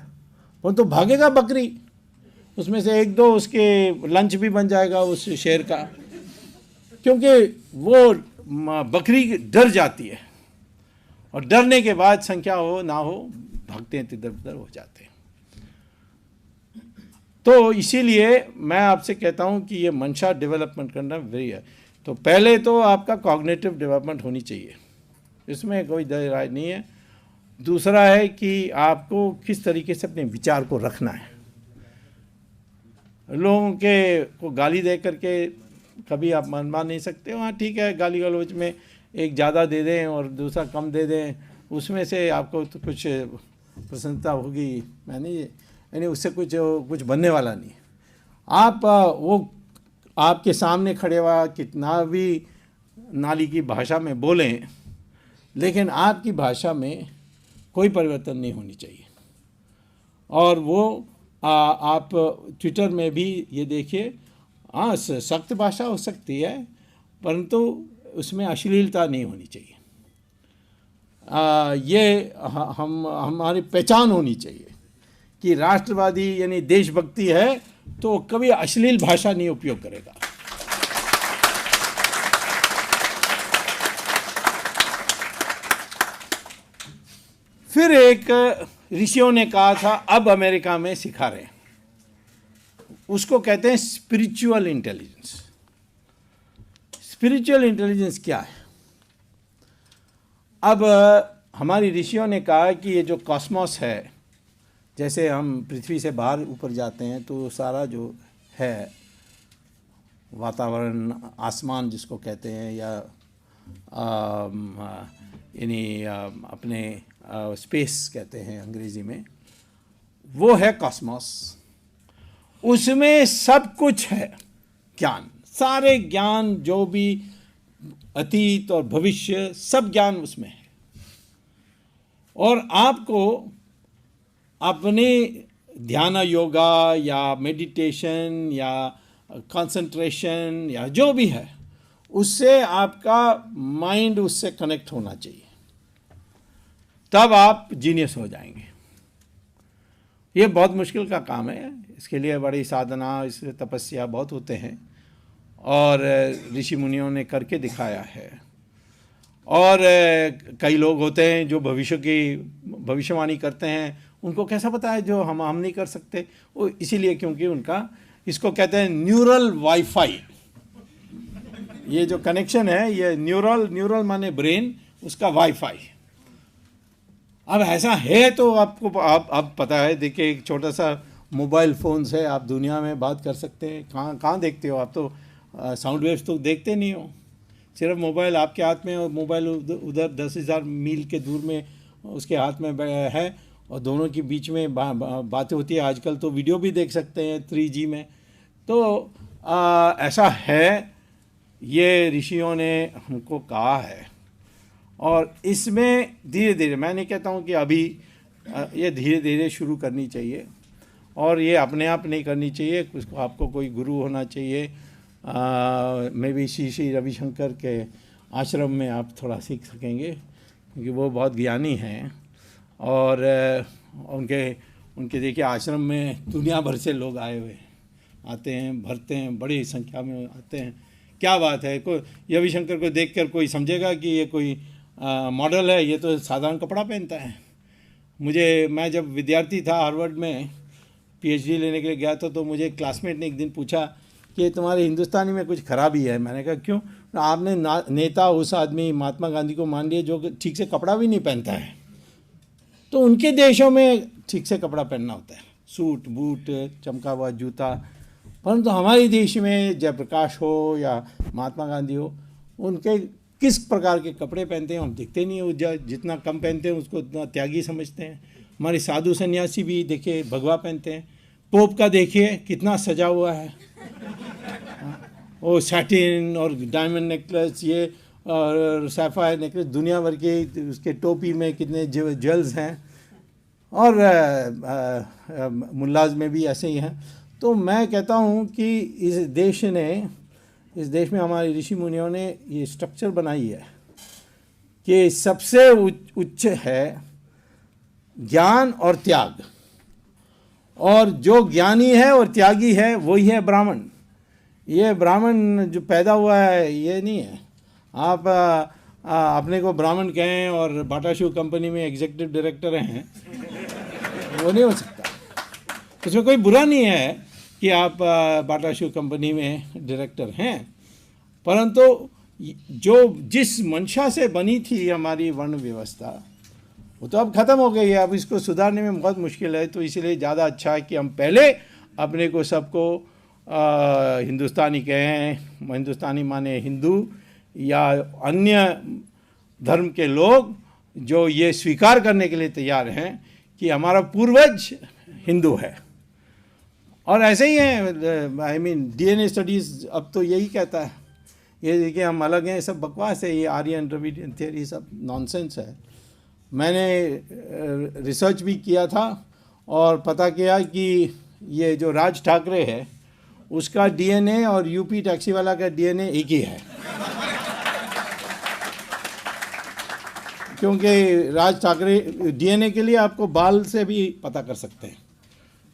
वो तो भागेगा बकरी, उसमें से 1-2 उसके लंच भी बन जाएगा उस शेर का, क्योंकि वो बकरी डर जाती है और डरने के बाद संख्या हो ना हो भागते हैं, इधर उधर हो जाते हैं। तो इसीलिए मैं आपसे कहता हूं कि ये मंशा डेवलपमेंट करना वेरी है। तो पहले तो आपका कॉग्निटिव डेवलपमेंट होनी चाहिए, इसमें कोई दो राय नहीं है। दूसरा है कि आपको किस तरीके से अपने विचार को रखना है। लोगों के को गाली दे करके कभी आप मान नहीं सकते। हाँ ठीक है, गाली गलौज में एक ज़्यादा दे दें और दूसरा कम दे दें, उसमें से आपको तो कुछ प्रसन्नता होगी, मैंने यानी उससे कुछ बनने वाला नहीं। आप वो आपके सामने खड़े हुआ कितना भी नाली की भाषा में बोलें, लेकिन आपकी भाषा में कोई परिवर्तन नहीं होनी चाहिए। और वो आप ट्विटर में भी ये देखिए, हाँ सख्त भाषा हो सकती है परंतु उसमें अश्लीलता नहीं होनी चाहिए। ये हमारी पहचान होनी चाहिए कि राष्ट्रवादी यानी देशभक्ति है तो कभी अश्लील भाषा नहीं उपयोग करेगा। फिर एक ऋषियों ने कहा था, अब अमेरिका में सिखा रहे हैं, उसको कहते हैं स्पिरिचुअल इंटेलिजेंस। स्पिरिचुअल इंटेलिजेंस क्या है? अब हमारी ऋषियों ने कहा कि ये जो कॉस्मोस है, जैसे हम पृथ्वी से बाहर ऊपर जाते हैं तो सारा जो है वातावरण, आसमान जिसको कहते हैं, या यानी अपने स्पेस कहते हैं अंग्रेजी में, वो है कॉस्मोस। उसमें सब कुछ है, ज्ञान, सारे ज्ञान जो भी अतीत और भविष्य सब ज्ञान उसमें है। और आपको अपने ध्यान योगा या मेडिटेशन या कंसंट्रेशन या जो भी है उससे आपका माइंड उससे कनेक्ट होना चाहिए, तब आप जीनियस हो जाएंगे। ये बहुत मुश्किल का काम है, इसके लिए बड़ी साधना, इसलिए तपस्या बहुत होते हैं और ऋषि मुनियों ने करके दिखाया है। और कई लोग होते हैं जो भविष्य की भविष्यवाणी करते हैं, उनको कैसा पता है जो हम नहीं कर सकते? वो इसीलिए क्योंकि उनका, इसको कहते हैं न्यूरल वाईफाई। ये जो कनेक्शन है ये न्यूरल माने ब्रेन, उसका वाईफाई। अब ऐसा है तो आपको आप पता है, देखिए एक छोटा सा मोबाइल फ़ोन से आप दुनिया में बात कर सकते हैं। कहाँ देखते हो आप? तो साउंड वेव्स तो देखते नहीं हो, सिर्फ मोबाइल आपके हाथ में, और मोबाइल उधर 10,000 मील के दूर में उसके हाथ में है और दोनों के बीच में बातें होती है। आजकल तो वीडियो भी देख सकते हैं 3G में। तो ऐसा है, ये ऋषियों ने हमको कहा है। और इसमें धीरे धीरे, मैं नहीं कहता हूँ कि अभी, ये धीरे धीरे शुरू करनी चाहिए और ये अपने आप नहीं करनी चाहिए, उसको आपको कोई गुरु होना चाहिए। मे बी श्री रविशंकर के आश्रम में आप थोड़ा सीख सकेंगे क्योंकि वो बहुत ज्ञानी हैं। और उनके देखिए आश्रम में दुनिया भर से लोग आए हुए आते हैं, भरते हैं, बड़ी संख्या में आते हैं। क्या बात है, कोई रविशंकर को देखकर कोई समझेगा कि ये कोई मॉडल है? ये तो साधारण कपड़ा पहनता है। मैं जब विद्यार्थी था हार्वर्ड में PhD लेने के लिए गया था, तो मुझे एक क्लासमेट ने एक दिन पूछा कि तुम्हारे हिंदुस्तानी में कुछ खराबी है। मैंने कहा क्यों? आपने नेता उस आदमी महात्मा गांधी को मान लिया जो ठीक से कपड़ा भी नहीं पहनता है। तो उनके देशों में ठीक से कपड़ा पहनना होता है, सूट बूट, चमका हुआ जूता, परंतु हमारे देश में जयप्रकाश हो या महात्मा गांधी हो, उनके किस प्रकार के कपड़े पहनते हैं हम दिखते नहीं है। जितना कम पहनते हैं उसको उतना त्यागी समझते हैं। हमारे साधु सन्यासी भी देखिए भगवा पहनते हैं। पोप का देखिए कितना सजा हुआ है, वो सैटिन और डायमंड नेकलेस, ये और सैफायर नेकलेस, दुनिया भर के उसके टोपी में कितने ज्वेल्स हैं, और मुल्लाज में भी ऐसे ही हैं। तो मैं कहता हूँ कि इस देश में हमारे ऋषि मुनियों ने ये स्ट्रक्चर बनाई है कि सबसे उच्च है ज्ञान और त्याग, और जो ज्ञानी है और त्यागी है वही है ब्राह्मण। ये ब्राह्मण जो पैदा हुआ है ये नहीं है। आप अपने को ब्राह्मण कहें और बाटा शू कंपनी में एग्जीक्यूटिव डायरेक्टर हैं, वो नहीं हो सकता। उसमें कोई बुरा नहीं है कि आप बाटा शू कंपनी में डायरेक्टर हैं, परंतु जो जिस मंशा से बनी थी हमारी वर्ण व्यवस्था वो तो अब ख़त्म हो गई है। अब इसको सुधारने में बहुत मुश्किल है। तो इसलिए ज़्यादा अच्छा है कि हम पहले अपने को सबको हिंदुस्तानी कहें। हिंदुस्तानी माने हिंदू या अन्य धर्म के लोग जो ये स्वीकार करने के लिए तैयार हैं कि हमारा पूर्वज हिंदू है। और ऐसे ही है, आई मीन डीएनए स्टडीज़ अब तो यही कहता है, ये देखिए हम अलग हैं, सब बकवास है। ये आर्यन द्रविडियन थियरी सब नॉनसेंस है। मैंने रिसर्च भी किया था और पता किया कि ये जो राज ठाकरे है उसका डीएनए और यूपी टैक्सी वाला का डीएनए एक ही है। क्योंकि राज ठाकरे डीएनए के लिए आपको बाल से भी पता कर सकते हैं।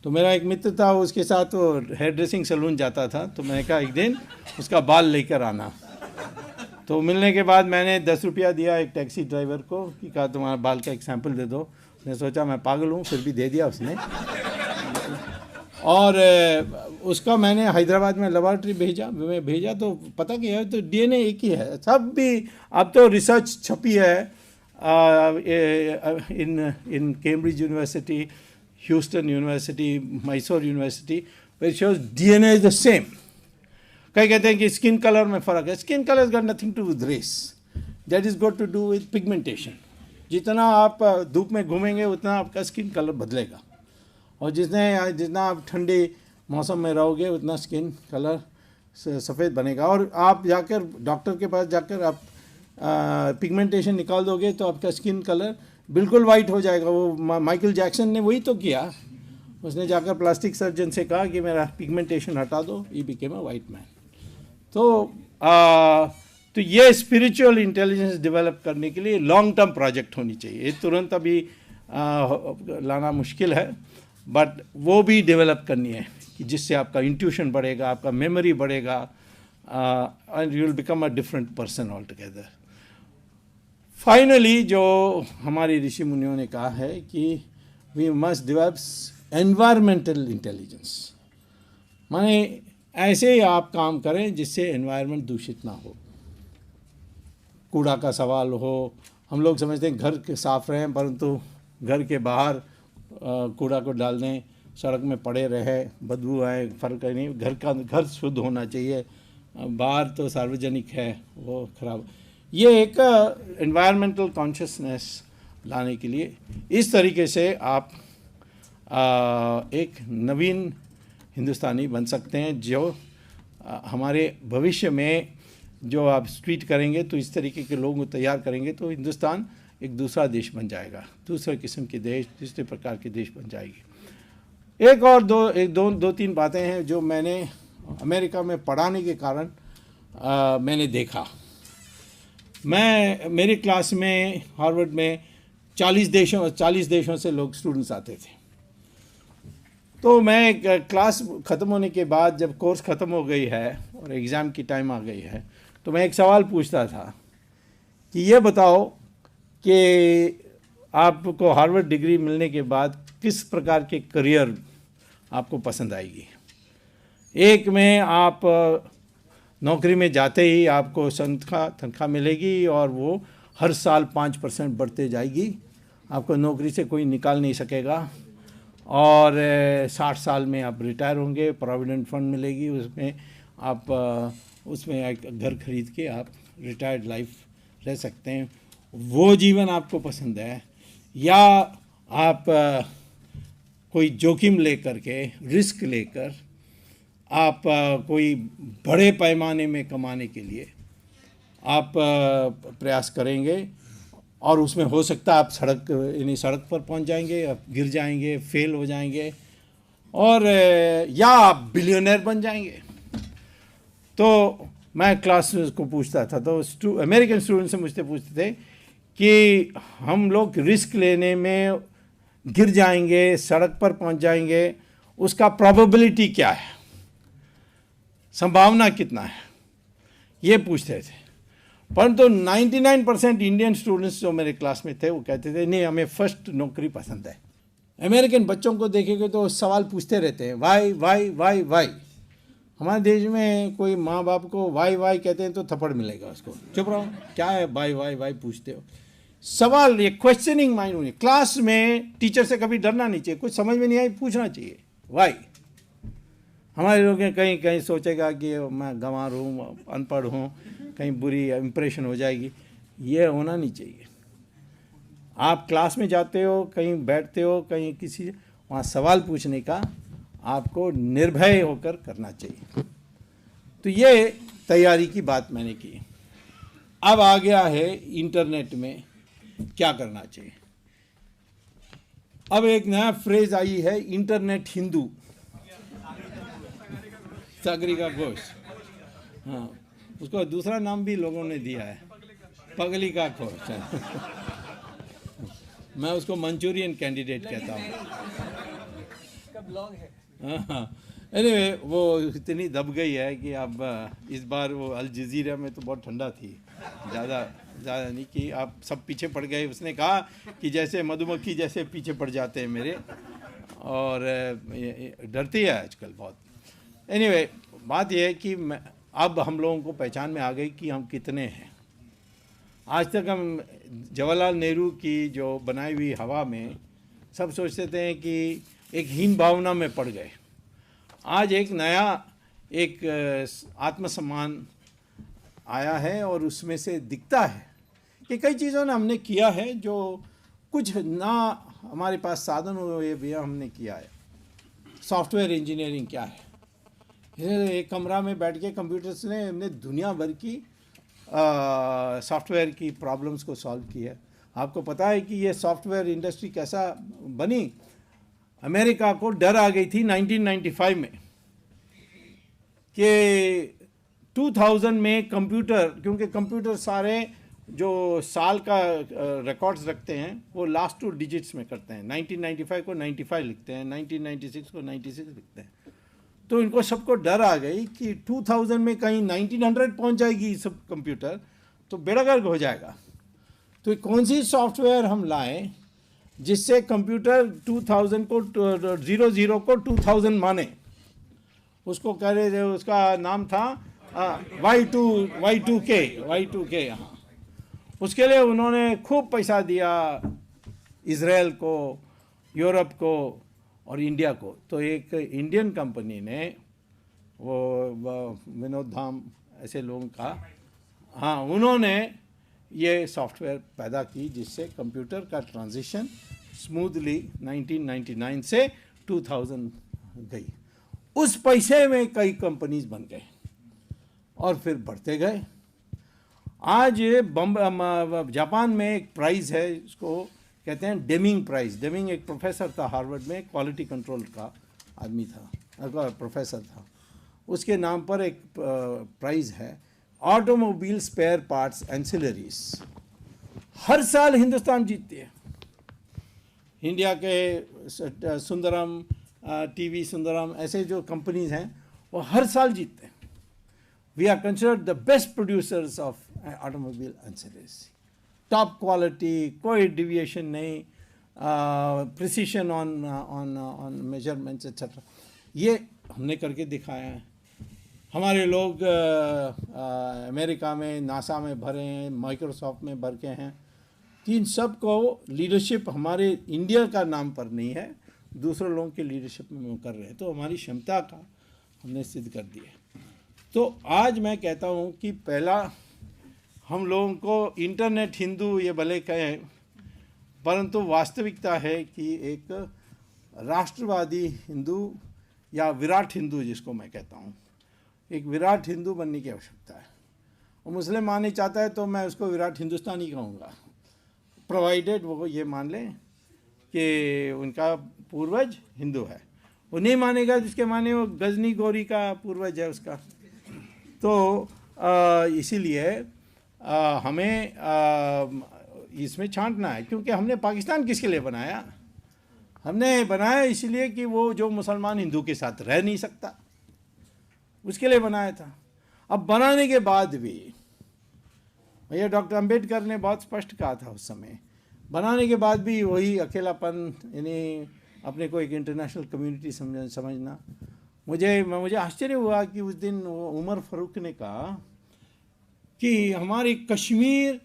तो मेरा एक मित्र था, उसके साथ वो हेयर ड्रेसिंग सैलून जाता था, तो मैंने कहा एक दिन उसका बाल लेकर आना। तो मिलने के बाद मैंने 10 रुपया दिया एक टैक्सी ड्राइवर को कि कहा तुम्हारा बाल का एक सैंपल दे दो। उसने सोचा मैं पागल हूँ, फिर भी दे दिया उसने। और उसका मैंने हैदराबाद में लेबॉरेटरी भेजा तो पता किया तो डीएनए एक ही है। सब भी अब तो रिसर्च छपी है in Cambridge university, Houston university, Mysore university, where shows DNA is the same. कई कहते हैं कि स्किन कलर में फ़र्क है। Skin colour is got nothing to with race, that is got to do with pigmentation. जितना आप धूप में घूमेंगे उतना आपका स्किन कलर बदलेगा, और जितना आप ठंडे मौसम में रहोगे उतना स्किन कलर सफ़ेद बनेगा। और आप जाकर डॉक्टर के पास जाकर आप पिगमेंटेशन निकाल दोगे तो आपका स्किन कलर बिल्कुल वाइट हो जाएगा। वो माइकल जैक्सन ने वही तो किया। उसने जाकर प्लास्टिक सर्जन से कहा कि मेरा पिगमेंटेशन हटा दो, he became a white man. तो ये स्पिरिचुअल इंटेलिजेंस डेवलप करने के लिए लॉन्ग टर्म प्रोजेक्ट होनी चाहिए। ये तुरंत अभी लाना मुश्किल है, बट वो भी डेवलप करनी है कि जिससे आपका इंट्यूशन बढ़ेगा, आपका मेमोरी बढ़ेगा, and you will become a different person all together. Finally जो हमारे ऋषि मुनियों ने कहा है कि we must develop environmental intelligence, माने ऐसे ही आप काम करें जिससे एनवायरनमेंट दूषित ना हो। कूड़ा का सवाल हो, हम लोग समझते हैं घर के साफ रहें, परंतु घर के बाहर कूड़ा को डाल दें, सड़क में पड़े रहे, बदबू आए, फर्क नहीं। घर शुद्ध होना चाहिए, बाहर तो सार्वजनिक है वो खराब। ये एक एनवायरमेंटल कॉन्शियसनेस लाने के लिए इस तरीके से आप एक नवीन हिंदुस्तानी बन सकते हैं, जो हमारे भविष्य में जो आप ट्वीट करेंगे तो इस तरीके के लोगों को तैयार करेंगे तो हिंदुस्तान एक दूसरा देश बन जाएगा, दूसरे किस्म के देश, दूसरे प्रकार के देश बन जाएगी। एक और दो तीन बातें हैं जो मैंने अमेरिका में पढ़ाने के कारण मैंने देखा। मेरे क्लास में हार्वर्ड में 40 देशों से लोग स्टूडेंट्स आते थे। तो मैं क्लास ख़त्म होने के बाद जब कोर्स ख़त्म हो गई है और एग्ज़ाम की टाइम आ गई है तो मैं एक सवाल पूछता था कि ये बताओ कि आपको हार्वर्ड डिग्री मिलने के बाद किस प्रकार के करियर आपको पसंद आएगी। एक में आप नौकरी में जाते ही आपको तनख्वाह मिलेगी और वो हर साल 5% बढ़ते जाएगी, आपको नौकरी से कोई निकाल नहीं सकेगा, और 60 साल में आप रिटायर होंगे, प्रोविडेंट फंड मिलेगी, उसमें आप उसमें एक घर खरीद के आप रिटायर्ड लाइफ रह सकते हैं। वो जीवन आपको पसंद है, या आप कोई जोखिम लेकर के, रिस्क लेकर आप कोई बड़े पैमाने में कमाने के लिए आप प्रयास करेंगे, और उसमें हो सकता है आप सड़क पर पहुंच जाएंगे, आप गिर जाएंगे, फेल हो जाएंगे, और या आप बिलियनर बन जाएंगे। तो मैं क्लास को पूछता था, तो अमेरिकन स्टूडेंट से मुझसे पूछते थे कि हम लोग रिस्क लेने में गिर जाएंगे, सड़क पर पहुंच जाएंगे, उसका प्रोबेबिलिटी क्या है, संभावना कितना है, ये पूछते थे। परंतु 99% इंडियन स्टूडेंट्स जो मेरे क्लास में थे वो कहते थे नहीं, हमें फर्स्ट नौकरी पसंद है। अमेरिकन बच्चों को देखेंगे तो सवाल पूछते रहते हैं, वाई वाई वाई वाई। हमारे देश में कोई माँ बाप को वाई वाई कहते हैं तो थप्पड़ मिलेगा उसको, चुप रहो, क्या है वाई वाई वाई पूछते हो। सवाल, ये क्वेश्चनिंग माइंड होनी। क्लास में टीचर से कभी डरना नहीं चाहिए, कुछ समझ में नहीं आई पूछना चाहिए वाई। हमारे लोग कहीं कहीं सोचेगा कि मैं गंवार हूँ, अनपढ़ हूँ, कहीं बुरी इंप्रेशन हो जाएगी, ये होना नहीं चाहिए। आप क्लास में जाते हो, कहीं बैठते हो, कहीं किसी, वहाँ सवाल पूछने का आपको निर्भय होकर करना चाहिए। तो ये तैयारी की बात मैंने की। अब आ गया है इंटरनेट में क्या करना चाहिए। अब एक नया फ्रेज आई है, इंटरनेट हिंदू, सागरी का गोश्त। हाँ, उसको दूसरा नाम भी लोगों ने दिया है, पगली का गोश्त। मैं उसको मंचूरियन कैंडिडेट कहता हूँ। एनीवे, वो इतनी दब गई है कि अब इस बार वो अल जजीरा में तो बहुत ठंडा थी, ज़्यादा नहीं कि आप सब पीछे पड़ गए। उसने कहा कि जैसे मधुमक्खी जैसे पीछे पड़ जाते हैं मेरे, और डरती है आजकल बहुत। एनीवे, बात यह है कि अब हम लोगों को पहचान में आ गई कि हम कितने हैं। आज तक हम जवाहरलाल नेहरू की जो बनाई हुई हवा में सब सोचते थे कि एक हीन भावना में पड़ गए। आज एक नया एक आत्मसम्मान आया है, और उसमें से दिखता है कि कई चीज़ों ने हमने किया है जो कुछ ना हमारे पास साधन हुए भी हमने किया है। सॉफ्टवेयर इंजीनियरिंग क्या है, एक कमरा में बैठ के कंप्यूटर्स ने हमने दुनिया भर की सॉफ्टवेयर की प्रॉब्लम्स को सॉल्व किया है। आपको पता है कि ये सॉफ्टवेयर इंडस्ट्री कैसा बनी। अमेरिका को डर आ गई थी 1995 में कि 2000 में कंप्यूटर, क्योंकि कंप्यूटर सारे जो साल का रिकॉर्ड्स रखते हैं वो लास्ट 2 डिजिट्स में करते हैं। 1995 को 95 लिखते हैं, 1996 को 96 लिखते हैं। तो इनको सबको डर आ गई कि 2000 में कहीं 1900 पहुंच जाएगी सब कंप्यूटर तो बेड़ा गर्क हो जाएगा। तो कौन सी सॉफ्टवेयर हम लाएं जिससे कंप्यूटर 2000 को 00 को 2000 माने। उसको कह रहे थे, उसका नाम था Y2K। हाँ, उसके लिए उन्होंने खूब पैसा दिया इजराइल को, यूरोप को और इंडिया को। तो एक इंडियन कंपनी ने वो विनोद धाम ऐसे लोगों का, हाँ, उन्होंने ये सॉफ्टवेयर पैदा की जिससे कंप्यूटर का ट्रांजिशन स्मूथली 1999 से 2000 गई। उस पैसे में कई कंपनीज बन गए और फिर बढ़ते गए। आज जापान में एक प्राइज़ है, इसको कहते हैं डेमिंग प्राइज़। डेमिंग एक प्रोफेसर था हार्वर्ड में, क्वालिटी कंट्रोल का आदमी था, प्रोफेसर था। उसके नाम पर एक प्राइज़ है, ऑटोमोबाइल स्पेयर पार्ट्स एंसिलरीज। हर साल हिंदुस्तान जीतती है। इंडिया के सुंदरम, टीवी सुंदरम, ऐसे जो कंपनीज हैं वो हर साल जीतते हैं। We are considered the best producers of automobile ancillaries. Top quality, कोई डिविएशन नहीं, प्रिसीशन ऑन मेजरमेंट्स एक्सेट्रा, ये हमने करके दिखाया है। हमारे लोग अमेरिका में नासा में भरे हैं, माइक्रोसॉफ्ट में भर के हैं। इन सब को लीडरशिप हमारे इंडिया का नाम पर नहीं है, दूसरे लोगों के लीडरशिप में हम कर रहे हैं, तो हमारी क्षमता का हमने सिद्ध कर दिया। तो आज मैं कहता हूँ कि पहला हम लोगों को इंटरनेट हिंदू ये भले कहें, परंतु वास्तविकता है कि एक राष्ट्रवादी हिंदू या विराट हिंदू जिसको मैं कहता हूँ, एक विराट हिंदू बनने की आवश्यकता है। और मुस्लिम मानना चाहता है तो मैं उसको विराट हिंदुस्तानी कहूँगा, प्रोवाइडेड वो ये मान लें कि उनका पूर्वज हिंदू है। वो नहीं मानेगा जिसके माने वो गजनी गौरी का पूर्वज है उसका। तो इसीलिए हमें इसमें छांटना है, क्योंकि हमने पाकिस्तान किसके लिए बनाया? हमने बनाया इसलिए कि वो जो मुसलमान हिंदू के साथ रह नहीं सकता, उसके लिए बनाया था। अब बनाने के बाद भी भैया डॉक्टर अंबेडकर ने बहुत स्पष्ट कहा था उस समय, बनाने के बाद भी वही अकेलापन, यानी अपने को एक इंटरनेशनल कम्युनिटी समझना। मुझे आश्चर्य हुआ कि उस दिन उमर फारूक ने कहा कि हमारे कश्मीर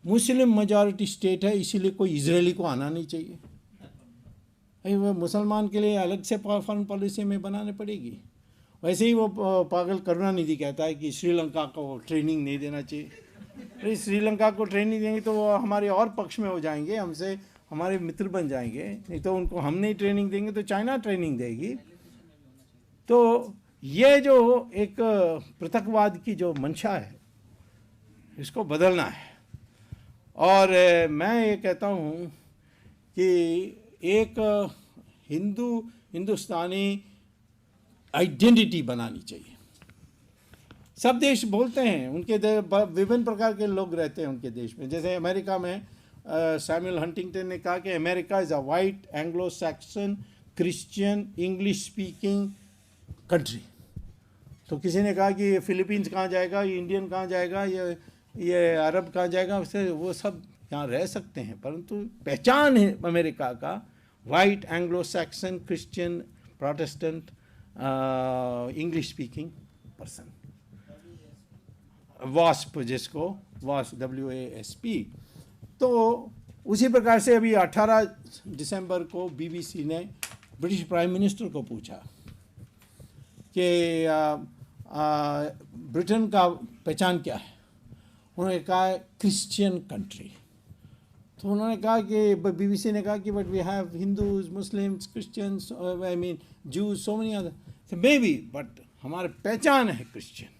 मुस्लिम मेजॉरिटी स्टेट है, इसीलिए कोई इजरायली को आना नहीं चाहिए। वो मुसलमान के लिए अलग से फॉरेन पॉलिसी में बनाने पड़ेगी। वैसे ही वो पागल करुणानिधि कहता है कि श्रीलंका को ट्रेनिंग नहीं देना चाहिए। अरे श्रीलंका को ट्रेनिंग देंगे तो वो हमारे और पक्ष में हो जाएंगे, हमसे हमारे मित्र बन जाएंगे। नहीं तो उनको हम नहीं ट्रेनिंग देंगे तो चाइना ट्रेनिंग देगी। तो ये जो एक पृथकवाद की जो मंशा है, इसको बदलना है। और मैं ये कहता हूँ कि एक हिंदुस्तानी आइडेंटिटी बनानी चाहिए। सब देश बोलते हैं, उनके विभिन्न प्रकार के लोग रहते हैं उनके देश में। जैसे अमेरिका में सैमुअल हंटिंगटन ने कहा कि America is a white Anglo Saxon Christian English speaking country. तो किसी ने कहा कि फिलीपींस कहाँ जाएगा, ये इंडियन कहाँ जाएगा, ये अरब कहाँ जाएगा? उससे वो सब यहाँ रह सकते हैं, परंतु पहचान है अमेरिका का white Anglo Saxon Christian Protestant English speaking person, wasp, जिसको वास्प WASP। तो उसी प्रकार से अभी 18 दिसंबर को BBC ने ब्रिटिश प्राइम मिनिस्टर को पूछा कि ब्रिटेन का पहचान क्या है। उन्होंने कहा क्रिश्चियन कंट्री। तो उन्होंने कहा कि BBC ने कहा कि but we have Hindus Muslims Christians, I mean Jews, so many other, maybe, but हमारे पहचान है क्रिश्चियन।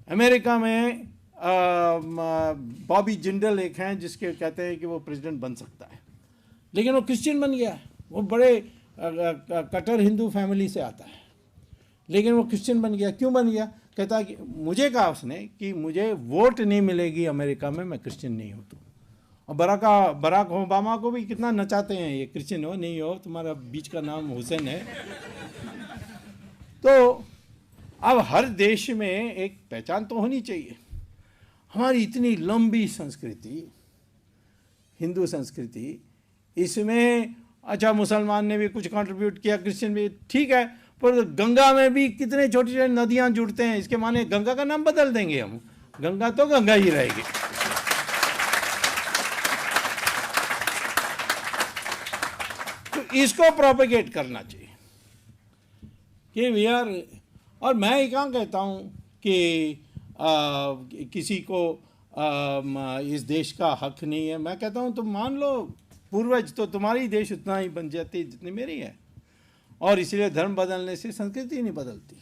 अमेरिका में बॉबी जिंडल एक हैं जिसके कहते हैं कि वो प्रेसिडेंट बन सकता है, लेकिन वो क्रिश्चियन बन गया। वो बड़े कट्टर हिंदू फैमिली से आता है, लेकिन वो क्रिश्चियन बन गया। क्यों बन गया? कहता है कि मुझे कहा उसने कि मुझे वोट नहीं मिलेगी अमेरिका में, मैं क्रिश्चियन नहीं हूँ। तो और बराक ओबामा को भी कितना नचाते हैं, ये क्रिश्चियन हो नहीं हो, तुम्हारा बीच का नाम हुसैन है। तो अब हर देश में एक पहचान तो होनी चाहिए। हमारी इतनी लंबी संस्कृति, हिंदू संस्कृति, इसमें अच्छा मुसलमान ने भी कुछ कंट्रीब्यूट किया, क्रिश्चियन भी, ठीक है, पर गंगा में भी कितने छोटे छोटे नदियां जुड़ते हैं। इसके माने गंगा का नाम बदल देंगे हम? गंगा तो गंगा ही रहेगी। तो इसको प्रोपेगेट करना चाहिए कि वी आर। और मैं ये क्या कहता हूँ कि किसी को इस देश का हक नहीं है। मैं कहता हूँ तुम मान लो पूर्वज, तो तुम्हारी देश उतना ही बन जाती जितनी मेरी है। और इसलिए धर्म बदलने से संस्कृति नहीं बदलती।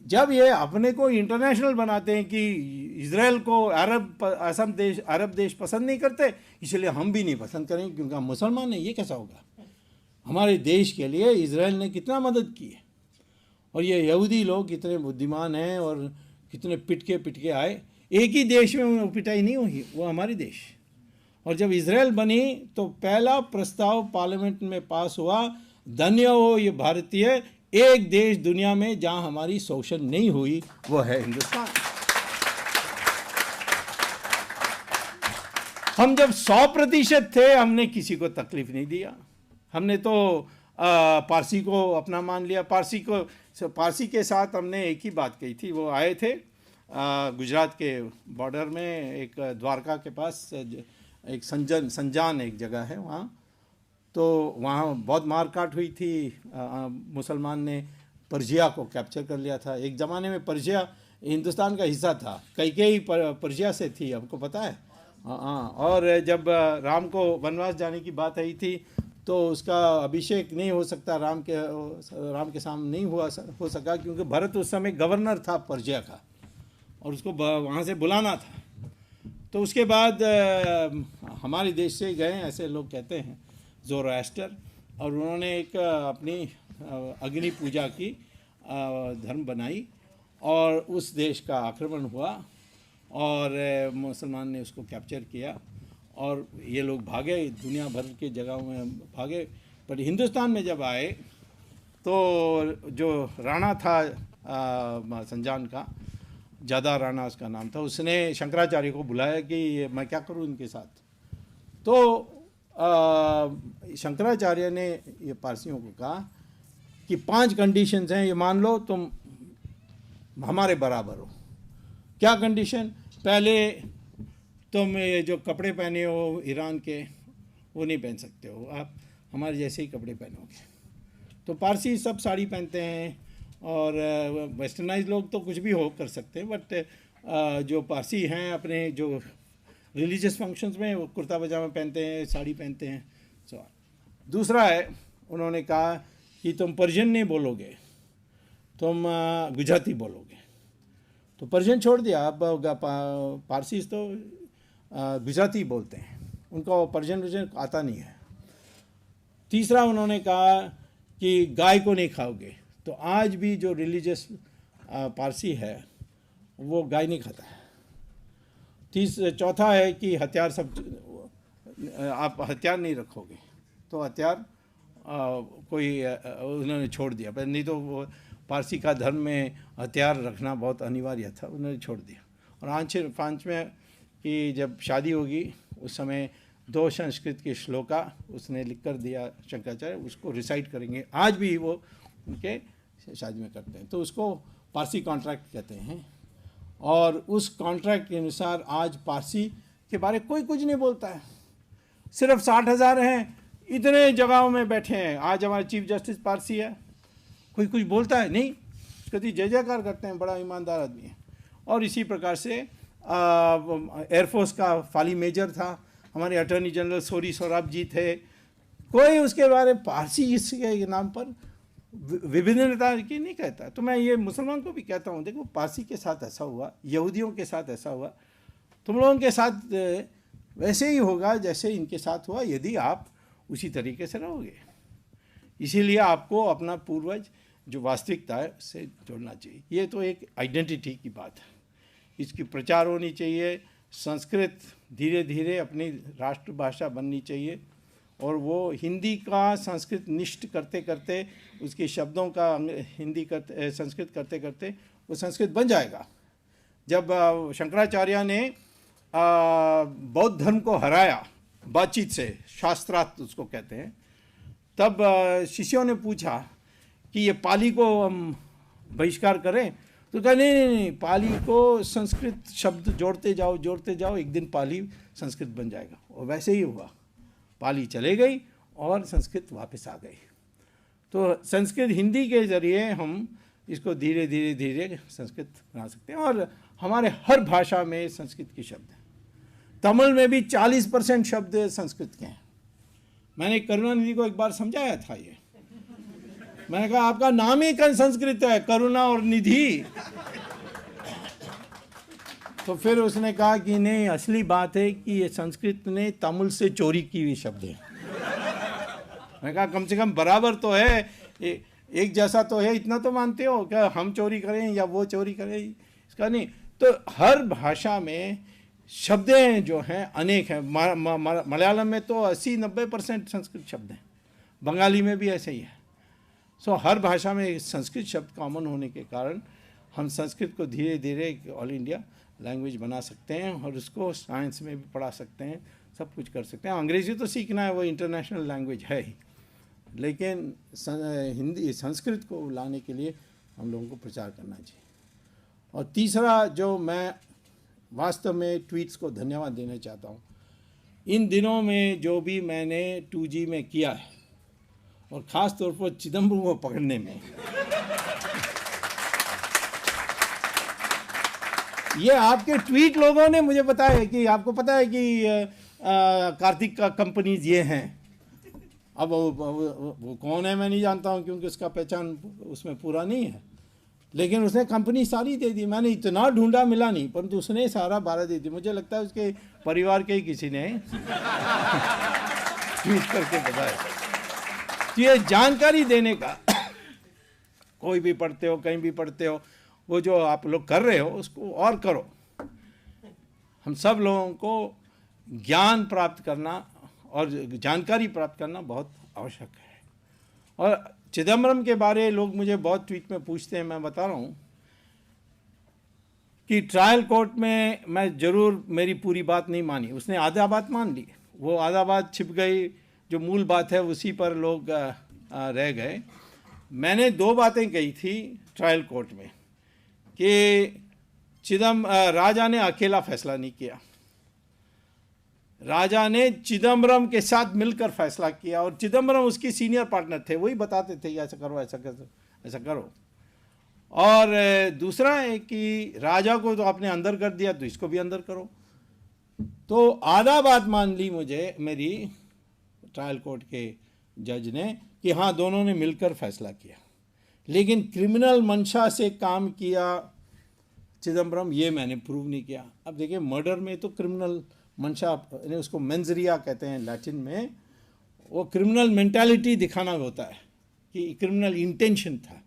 जब ये अपने को इंटरनेशनल बनाते हैं कि इजराइल को अरब देश पसंद नहीं करते, इसलिए हम भी नहीं पसंद करेंगे क्योंकि हम मुसलमान हैं, ये कैसा होगा? हमारे देश के लिए इजराइल ने कितना मदद की है, और ये यहूदी लोग कितने बुद्धिमान हैं और कितने पिटके आए। एक ही देश में पिटाई नहीं हुई, वो हमारी देश। और जब इजराइल बनी तो पहला प्रस्ताव पार्लियामेंट में पास हुआ, धन्य हो ये भारतीय, एक देश दुनिया में जहां हमारी शोषण नहीं हुई वो है हिंदुस्तान। हम जब 100% थे, हमने किसी को तकलीफ नहीं दिया। हमने तो पारसी को अपना मान लिया। पारसी के साथ हमने एक ही बात कही थी। वो आए थे गुजरात के बॉर्डर में, एक द्वारका के पास एक संजान एक जगह है वहाँ, तो वहाँ बहुत मारकाट हुई थी। मुसलमान ने पर्शिया को कैप्चर कर लिया था। एक ज़माने में पर्शिया हिंदुस्तान का हिस्सा था, कई पर्शिया से थी, आपको पता है। हाँ, और जब राम को वनवास जाने की बात आई थी तो उसका अभिषेक नहीं हो सकता, राम के सामने नहीं हो सका, क्योंकि भरत उस समय गवर्नर था पर्शिया का और उसको वहाँ से बुलाना था। तो उसके बाद हमारे देश से गए ऐसे लोग कहते हैं ज़ोरास्टर, और उन्होंने एक अपनी अग्नि पूजा की धर्म बनाई और उस देश का आक्रमण हुआ और मुसलमान ने उसको कैप्चर किया और ये लोग भागे, दुनिया भर के जगहों में भागे। पर हिंदुस्तान में जब आए तो जो राणा था संजान का, जादा राणा उसका नाम था, उसने शंकराचार्य को बुलाया कि मैं क्या करूं इनके साथ। तो शंकराचार्य ने ये पारसियों को कहा कि 5 कंडीशंस हैं, ये मान लो तुम हमारे बराबर हो। क्या कंडीशन? पहले तुम ये जो कपड़े पहने हो ईरान के वो नहीं पहन सकते हो, आप हमारे जैसे ही कपड़े पहनोगे। तो पारसी सब साड़ी पहनते हैं और वेस्टर्नाइज लोग तो कुछ भी हो कर सकते हैं, बट जो पारसी हैं अपने जो रिलीजियस फंक्शंस में वो कुर्ता पजामा पहनते हैं, साड़ी पहनते हैं। सो दूसरा है, उन्होंने कहा कि तुम पर्शियन नहीं बोलोगे, तुम गुजराती बोलोगे। तो पर्शियन छोड़ दिया, अब पारसी तो गुजराती बोलते हैं, उनको पर्शियन आता नहीं है। तीसरा उन्होंने कहा कि गाय को नहीं खाओगे। तो आज भी जो रिलीजियस पारसी है वो गाय नहीं खाता है। चौथा है कि हथियार सब आप हथियार नहीं रखोगे, तो हथियार कोई उन्होंने छोड़ दिया। पर नहीं तो वो पारसी का धर्म में हथियार रखना बहुत अनिवार्य था, उन्होंने छोड़ दिया। और पाँचवें कि जब शादी होगी उस समय 2 संस्कृत के श्लोका उसने लिख कर दिया शंकराचार्य, उसको रिसाइट करेंगे। आज भी वो उनके शादी में करते हैं, तो उसको पारसी कॉन्ट्रैक्ट कहते हैं। और उस कॉन्ट्रैक्ट के अनुसार आज पारसी के बारे कोई कुछ नहीं बोलता है। सिर्फ 60,000 हैं, इतने जगहों में बैठे हैं। आज हमारे चीफ जस्टिस पारसी है, कोई कुछ बोलता है नहीं, कभी जय जयकार करते हैं, बड़ा ईमानदार आदमी है। और इसी प्रकार से एयरफोर्स का फाली मेजर था, हमारे अटॉर्नी जनरल सोरी सोराब जी थे, कोई उसके बारे में पारसी इसके नाम पर विभिन्नता की नहीं कहता। तो मैं ये मुसलमान को भी कहता हूँ, देखो पारसी के साथ ऐसा हुआ, यहूदियों के साथ ऐसा हुआ, तुम लोगों के साथ वैसे ही होगा जैसे इनके साथ हुआ, यदि आप उसी तरीके से रहोगे। इसीलिए आपको अपना पूर्वज जो वास्तविकता है उससे जोड़ना चाहिए। ये तो एक आइडेंटिटी की बात है, इसकी प्रचार होनी चाहिए। संस्कृत धीरे धीरे अपनी राष्ट्रभाषा बननी चाहिए और वो हिंदी का संस्कृत निष्ठ करते करते, उसके शब्दों का संस्कृत करते करते वो संस्कृत बन जाएगा। जब शंकराचार्य ने बौद्ध धर्म को हराया बातचीत से, शास्त्रार्थ उसको कहते हैं, तब शिष्यों ने पूछा कि ये पाली को हम बहिष्कार करें। तो कहा नहीं, पाली को संस्कृत शब्द जोड़ते जाओ, एक दिन पाली संस्कृत बन जाएगा। और वैसे ही हुआ, पाली चले गई और संस्कृत वापस आ गई। तो संस्कृत हिंदी के ज़रिए हम इसको धीरे धीरे संस्कृत बना सकते हैं। और हमारे हर भाषा में संस्कृत के शब्द हैं। तमिल में भी 40% शब्द संस्कृत के हैं। मैंने करुणानिधि को एक बार समझाया था ये, मैंने कहा आपका नाम ही संस्कृत है, करुणा और निधि। तो फिर उसने कहा कि नहीं, असली बात है कि ये संस्कृत ने तमिल से चोरी की हुई शब्द है। मैंने कहा कम से कम बराबर तो है, एक जैसा तो है, इतना तो मानते हो क्या हम चोरी करें या वो चोरी करें, इसका नहीं। तो हर भाषा में शब्दें जो हैं अनेक हैं। मलयालम में तो 80-90% संस्कृत शब्द हैं, बंगाली में भी ऐसे ही है। सो हर भाषा में संस्कृत शब्द कॉमन होने के कारण हम संस्कृत को धीरे धीरे ऑल इंडिया लैंग्वेज बना सकते हैं और उसको साइंस में भी पढ़ा सकते हैं, सब कुछ कर सकते हैं। अंग्रेज़ी तो सीखना है, वो इंटरनेशनल लैंग्वेज है ही, लेकिन हिंदी संस्कृत को लाने के लिए हम लोगों को प्रचार करना चाहिए। और तीसरा जो मैं वास्तव में ट्वीट्स को धन्यवाद देना चाहता हूँ इन दिनों में जो भी मैंने 2G में किया है, और ख़ास तौर पर चिदम्बरम को पकड़ने में, ये आपके ट्वीट लोगों ने मुझे बताया कि आपको पता है कि कार्तिक का कंपनीज ये हैं। अब वो कौन है मैं नहीं जानता हूँ, क्योंकि उसका पहचान उसमें पूरा नहीं है, लेकिन उसने कंपनी सारी दे दी। मैंने इतना ढूंढा, मिला नहीं, परंतु उसने सारा 12 दे दी। मुझे लगता है उसके परिवार के ही किसी ने ट्वीट करके बताया। तो ये जानकारी देने का, कोई भी पढ़ते हो, कहीं भी पढ़ते हो, वो जो आप लोग कर रहे हो उसको और करो। हम सब लोगों को ज्ञान प्राप्त करना और जानकारी प्राप्त करना बहुत आवश्यक है। और चिदम्बरम के बारे लोग मुझे बहुत ट्वीट में पूछते हैं, मैं बता रहा हूँ कि ट्रायल कोर्ट में मैं ज़रूर मेरी पूरी बात नहीं मानी, उसने आधा बात मान ली, वो आधा बात छिप गई, जो मूल बात है उसी पर लोग रह गए। मैंने 2 बातें कही थी ट्रायल कोर्ट में कि राजा ने अकेला फैसला नहीं किया, राजा ने चिदम्बरम के साथ मिलकर फैसला किया, और चिदम्बरम उसकी सीनियर पार्टनर थे, वही बताते थे ऐसा करो, ऐसा करो, ऐसा करो। और दूसरा है कि राजा को तो आपने अंदर कर दिया, तो इसको भी अंदर करो। तो आधा बात मान ली मुझे मेरी ट्रायल कोर्ट के जज ने कि हाँ दोनों ने मिलकर फैसला किया, लेकिन क्रिमिनल मंशा से काम किया चिदम्बरम, ये मैंने प्रूव नहीं किया। अब देखिए, मर्डर में तो क्रिमिनल मंशा, उसको मेंजरिया कहते हैं लैटिन में, वो क्रिमिनल मेंटालिटी दिखाना होता है कि क्रिमिनल इंटेंशन था,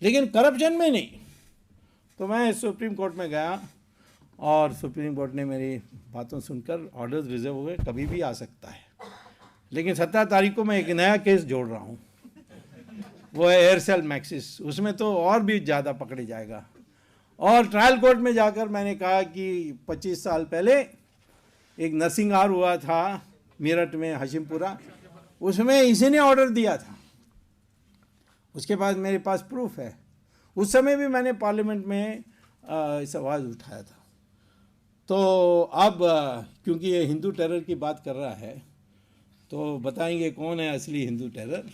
लेकिन करप्शन में नहीं। तो मैं सुप्रीम कोर्ट में गया और सुप्रीम कोर्ट ने मेरी बातों सुनकर ऑर्डर्स रिजर्व हो गए, कभी भी आ सकता है, लेकिन 17 तारीख को मैं एक नया केस जोड़ रहा हूँ, वो है एयरसेल मैक्सिस, उसमें तो और भी ज़्यादा पकड़े जाएगा। और ट्रायल कोर्ट में जाकर मैंने कहा कि 25 साल पहले एक नरसिंहार हुआ था मेरठ में, हशीमपुरा, उसमें इसी ने ऑर्डर दिया था। उसके बाद मेरे पास प्रूफ है। उस समय भी मैंने पार्लियामेंट में इस आवाज़ उठाया था। तो अब क्योंकि ये हिंदू टेरर की बात कर रहा है, तो बताएंगे कौन है असली हिंदू टेरर।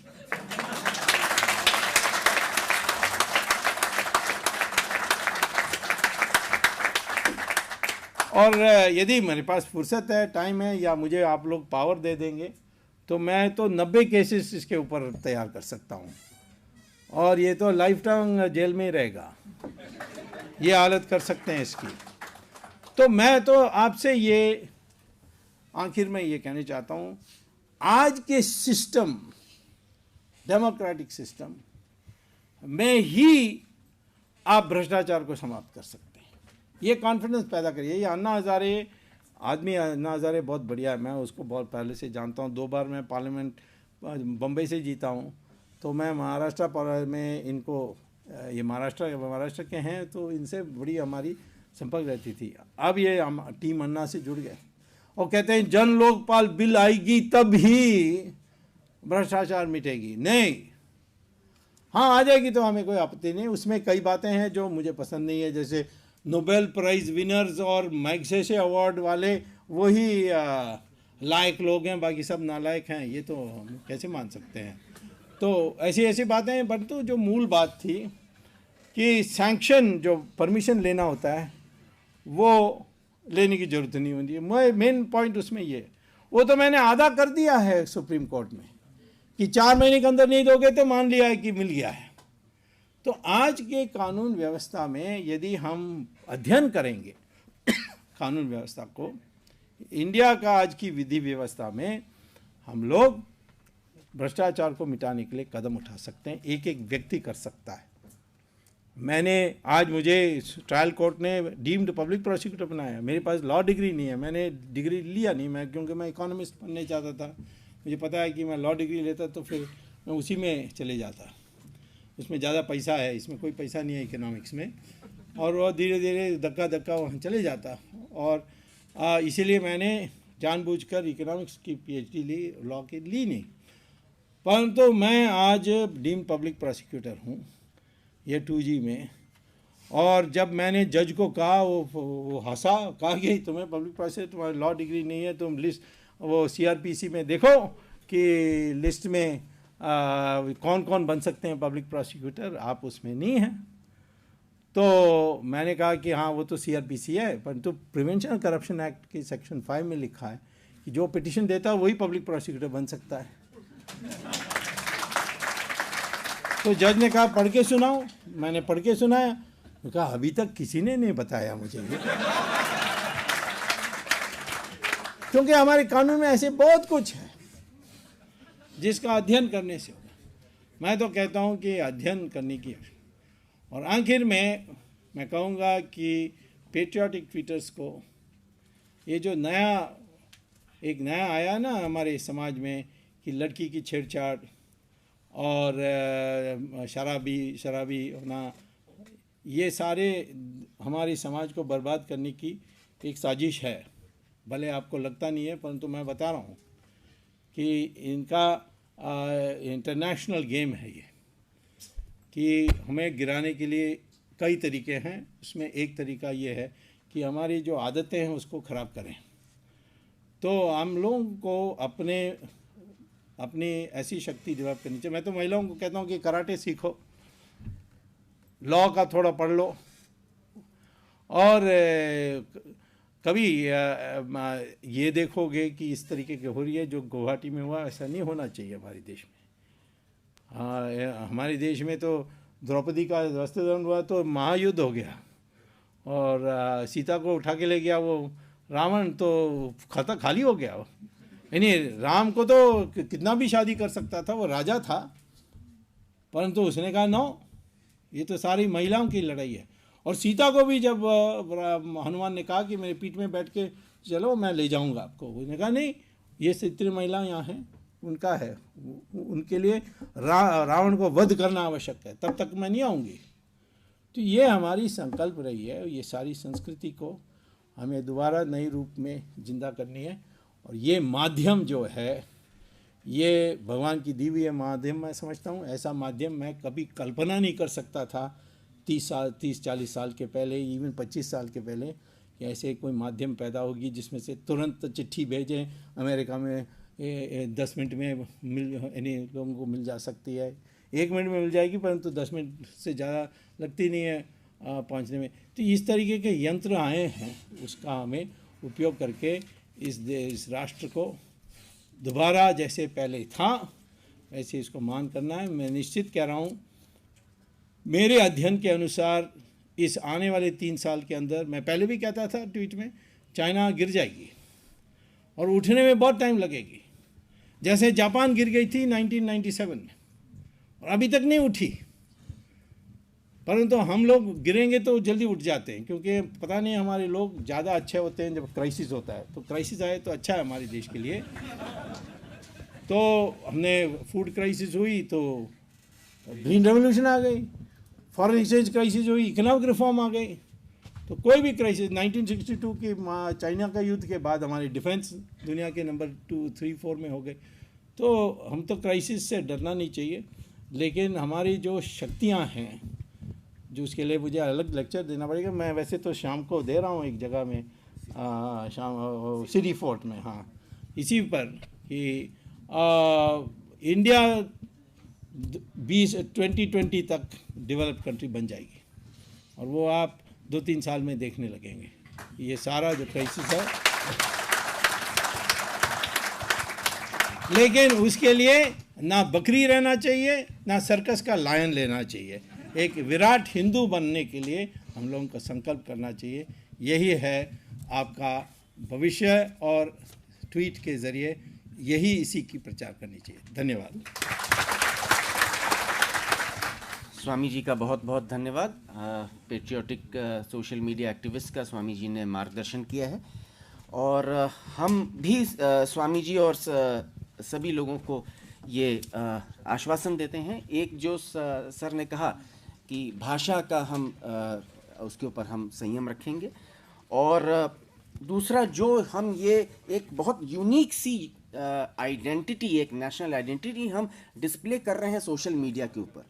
और यदि मेरे पास फुर्सत है, टाइम है, या मुझे आप लोग पावर दे देंगे, तो मैं तो 90 केसेस इसके ऊपर तैयार कर सकता हूँ, और ये तो लाइफ टाइम जेल में ही रहेगा, ये हालत कर सकते हैं इसकी। तो मैं तो आपसे ये आखिर में ये कहना चाहता हूँ, आज के सिस्टम, डेमोक्रेटिक सिस्टम में ही आप भ्रष्टाचार को समाप्त कर सकते हैं। ये कॉन्फिडेंस पैदा करिए। ये अन्ना हज़ारे अन्ना हज़ारे बहुत बढ़िया है, मैं उसको बहुत पहले से जानता हूँ। 2 बार मैं पार्लियामेंट बम्बई से जीता हूँ, तो मैं महाराष्ट्र में इनको, ये महाराष्ट्र के हैं, तो इनसे बड़ी हमारी संपर्क रहती थी। अब ये टीम अन्ना से जुड़ गए और कहते हैं जन लोकपाल बिल आएगी तब ही भ्रष्टाचार मिटेगी। नहीं, हाँ आ जाएगी तो हमें कोई आपत्ति नहीं। उसमें कई बातें हैं जो मुझे पसंद नहीं है, जैसे नोबेल प्राइज़ विनर्स और मैग्सेसे अवार्ड वाले वही लायक लोग हैं, बाकी सब नालायक हैं, ये तो हम कैसे मान सकते हैं। तो ऐसी ऐसी बातें हैं। बट तो जो मूल बात थी कि सैंक्शन, जो परमिशन लेना होता है, वो लेने की ज़रूरत नहीं होती है। मेन पॉइंट उसमें ये, वो तो मैंने आधा कर दिया है सुप्रीम कोर्ट में कि 4 महीने के अंदर नहीं दोगे तो मान लिया है कि मिल गया है। तो आज के कानून व्यवस्था में यदि हम अध्ययन करेंगे कानून व्यवस्था को, इंडिया का आज की विधि व्यवस्था में हम लोग भ्रष्टाचार को मिटाने के लिए कदम उठा सकते हैं। एक एक व्यक्ति कर सकता है। मुझे ट्रायल कोर्ट ने डीम्ड पब्लिक प्रोसिक्यूटर बनाया। मेरे पास लॉ डिग्री नहीं है, मैंने डिग्री लिया नहीं, क्योंकि मैं इकोनॉमिस्ट बनने चाहता था। मुझे पता है कि मैं लॉ डिग्री लेता तो फिर मैं उसी में चले जाता, उसमें ज़्यादा पैसा है, इसमें कोई पैसा नहीं है इकोनॉमिक्स में, और वह धीरे धीरे धक्का वहाँ चले जाता। और इसीलिए मैंने जानबूझकर इकोनॉमिक्स की PhD ली, लॉ की ली नहीं। परंतु मैं आज डीम्ड पब्लिक प्रोसिक्यूटर हूँ ये 2G में, और जब मैंने जज को कहा वो हंसा, कहा कि तुम्हें पब्लिक प्रोसिक्यूटर, तुम्हारी लॉ डिग्री नहीं है, तुम लिस्ट वो CRPC में देखो कि लिस्ट में कौन कौन बन सकते हैं पब्लिक प्रोसिक्यूटर, आप उसमें नहीं हैं। तो मैंने कहा कि हाँ वो तो CRPC है, परंतु प्रिवेंशन करप्शन एक्ट के सेक्शन 5 में लिखा है कि जो पिटिशन देता है वही पब्लिक प्रोसिक्यूटर बन सकता है। तो जज ने कहा पढ़ के सुनाओ। मैंने पढ़ के सुनाया, तो कहा अभी तक किसी ने नहीं बताया मुझे ये। क्योंकि हमारे कानून में ऐसे बहुत कुछ है जिसका अध्ययन करने से होगा। मैं तो कहता हूँ कि अध्ययन करने की। और आखिर में मैं कहूँगा कि पेट्रियाटिक ट्वीटर्स को ये जो एक नया आया ना हमारे समाज में कि लड़की की छेड़छाड़ और शराबी होना, ये सारे हमारे समाज को बर्बाद करने की एक साजिश है। भले आपको लगता नहीं है, परंतु मैं बता रहा हूँ कि इनका इंटरनेशनल गेम है ये, कि हमें गिराने के लिए कई तरीके हैं। उसमें एक तरीका ये है कि हमारी जो आदतें हैं उसको ख़राब करें। तो हम लोगों को अपनी ऐसी शक्ति डेवलप करनी चाहिए। मैं तो महिलाओं को कहता हूँ कि कराटे सीखो, लॉ का थोड़ा पढ़ लो, और कभी ये देखोगे कि इस तरीके की हो रही है जो गुवाहाटी में हुआ, ऐसा नहीं होना चाहिए हमारे देश में। हमारे देश में तो द्रौपदी का वस्त्रदान हुआ तो महायुद्ध हो गया, और सीता को उठा के ले गया वो रावण, तो खाता खाली हो गया। यानी राम को तो कितना भी शादी कर सकता था, वो राजा था, परंतु उसने कहा नो, ये तो सारी महिलाओं की लड़ाई है। और सीता को भी जब हनुमान ने कहा कि मेरे पीठ में बैठ के चलो मैं ले जाऊंगा आपको, उसने कहा नहीं, ये इतनी महिलाएं यहाँ हैं, उनका है, उनके लिए रावण को वध करना आवश्यक है, तब तक मैं नहीं आऊँगी। तो ये हमारी संकल्प रही है। ये सारी संस्कृति को हमें दोबारा नए रूप में जिंदा करनी है। और ये माध्यम जो है, ये भगवान की दी हुई है माध्यम, मैं समझता हूँ। ऐसा माध्यम मैं कभी कल्पना नहीं कर सकता था 30-40 साल के पहले, इवन 25 साल के पहले, कि ऐसे कोई माध्यम पैदा होगी जिसमें से तुरंत चिट्ठी भेजें, अमेरिका में 10 मिनट में यानी लोगों को मिल जा सकती है। 1 मिनट में मिल जाएगी, परंतु 10 मिनट से ज़्यादा लगती नहीं है पहुंचने में। तो इस तरीके के यंत्र आए हैं, उसका हमें उपयोग करके इस राष्ट्र को दोबारा जैसे पहले था वैसे इसको मान करना है। मैं निश्चित कह रहा हूँ, मेरे अध्ययन के अनुसार इस आने वाले 3 साल के अंदर, मैं पहले भी कहता था ट्वीट में, चाइना गिर जाएगी और उठने में बहुत टाइम लगेगी। जैसे जापान गिर गई थी 1997 में और अभी तक नहीं उठी, परंतु हम लोग गिरेंगे तो जल्दी उठ जाते हैं, क्योंकि पता नहीं हमारे लोग ज़्यादा अच्छे होते हैं जब क्राइसिस होता है। तो क्राइसिस आए तो अच्छा है हमारे देश के लिए। तो हमने फूड क्राइसिस हुई तो ग्रीन रेवोल्यूशन आ गई, फॉरेन एक्सचेंज क्राइसिस हुई, इकोनॉमिक रिफॉर्म आ गई। तो कोई भी क्राइसिस, 1962 के चाइना का युद्ध के बाद हमारी डिफेंस दुनिया के नंबर 2, 3, 4 में हो गए। तो हम तो क्राइसिस से डरना नहीं चाहिए, लेकिन हमारी जो शक्तियाँ हैं, जो उसके लिए मुझे अलग लेक्चर देना पड़ेगा। मैं वैसे तो शाम को दे रहा हूँ एक जगह में, सिटी फोर्ट में, हाँ, इसी पर कि इंडिया 2020 तक डेवलप कंट्री बन जाएगी, और वो आप 2-3 साल में देखने लगेंगे। ये सारा जो क्राइसिस है, लेकिन उसके लिए ना बकरी रहना चाहिए, ना सर्कस का लायन लेना चाहिए। एक विराट हिंदू बनने के लिए हम लोगों को संकल्प करना चाहिए। यही है आपका भविष्य, और ट्वीट के ज़रिए यही इसी की प्रचार करनी चाहिए। धन्यवाद।
स्वामी जी का बहुत बहुत धन्यवाद। पेट्रियोटिक सोशल मीडिया एक्टिविस्ट का स्वामी जी ने मार्गदर्शन किया है, और हम भी स्वामी जी और सभी लोगों को ये आश्वासन देते हैं। एक जो सर ने कहा कि भाषा का हम उसके ऊपर हम संयम रखेंगे, और दूसरा जो हम ये एक बहुत यूनिक सी आइडेंटिटी, एक नेशनल आइडेंटिटी हम डिस्प्ले कर रहे हैं सोशल मीडिया के ऊपर,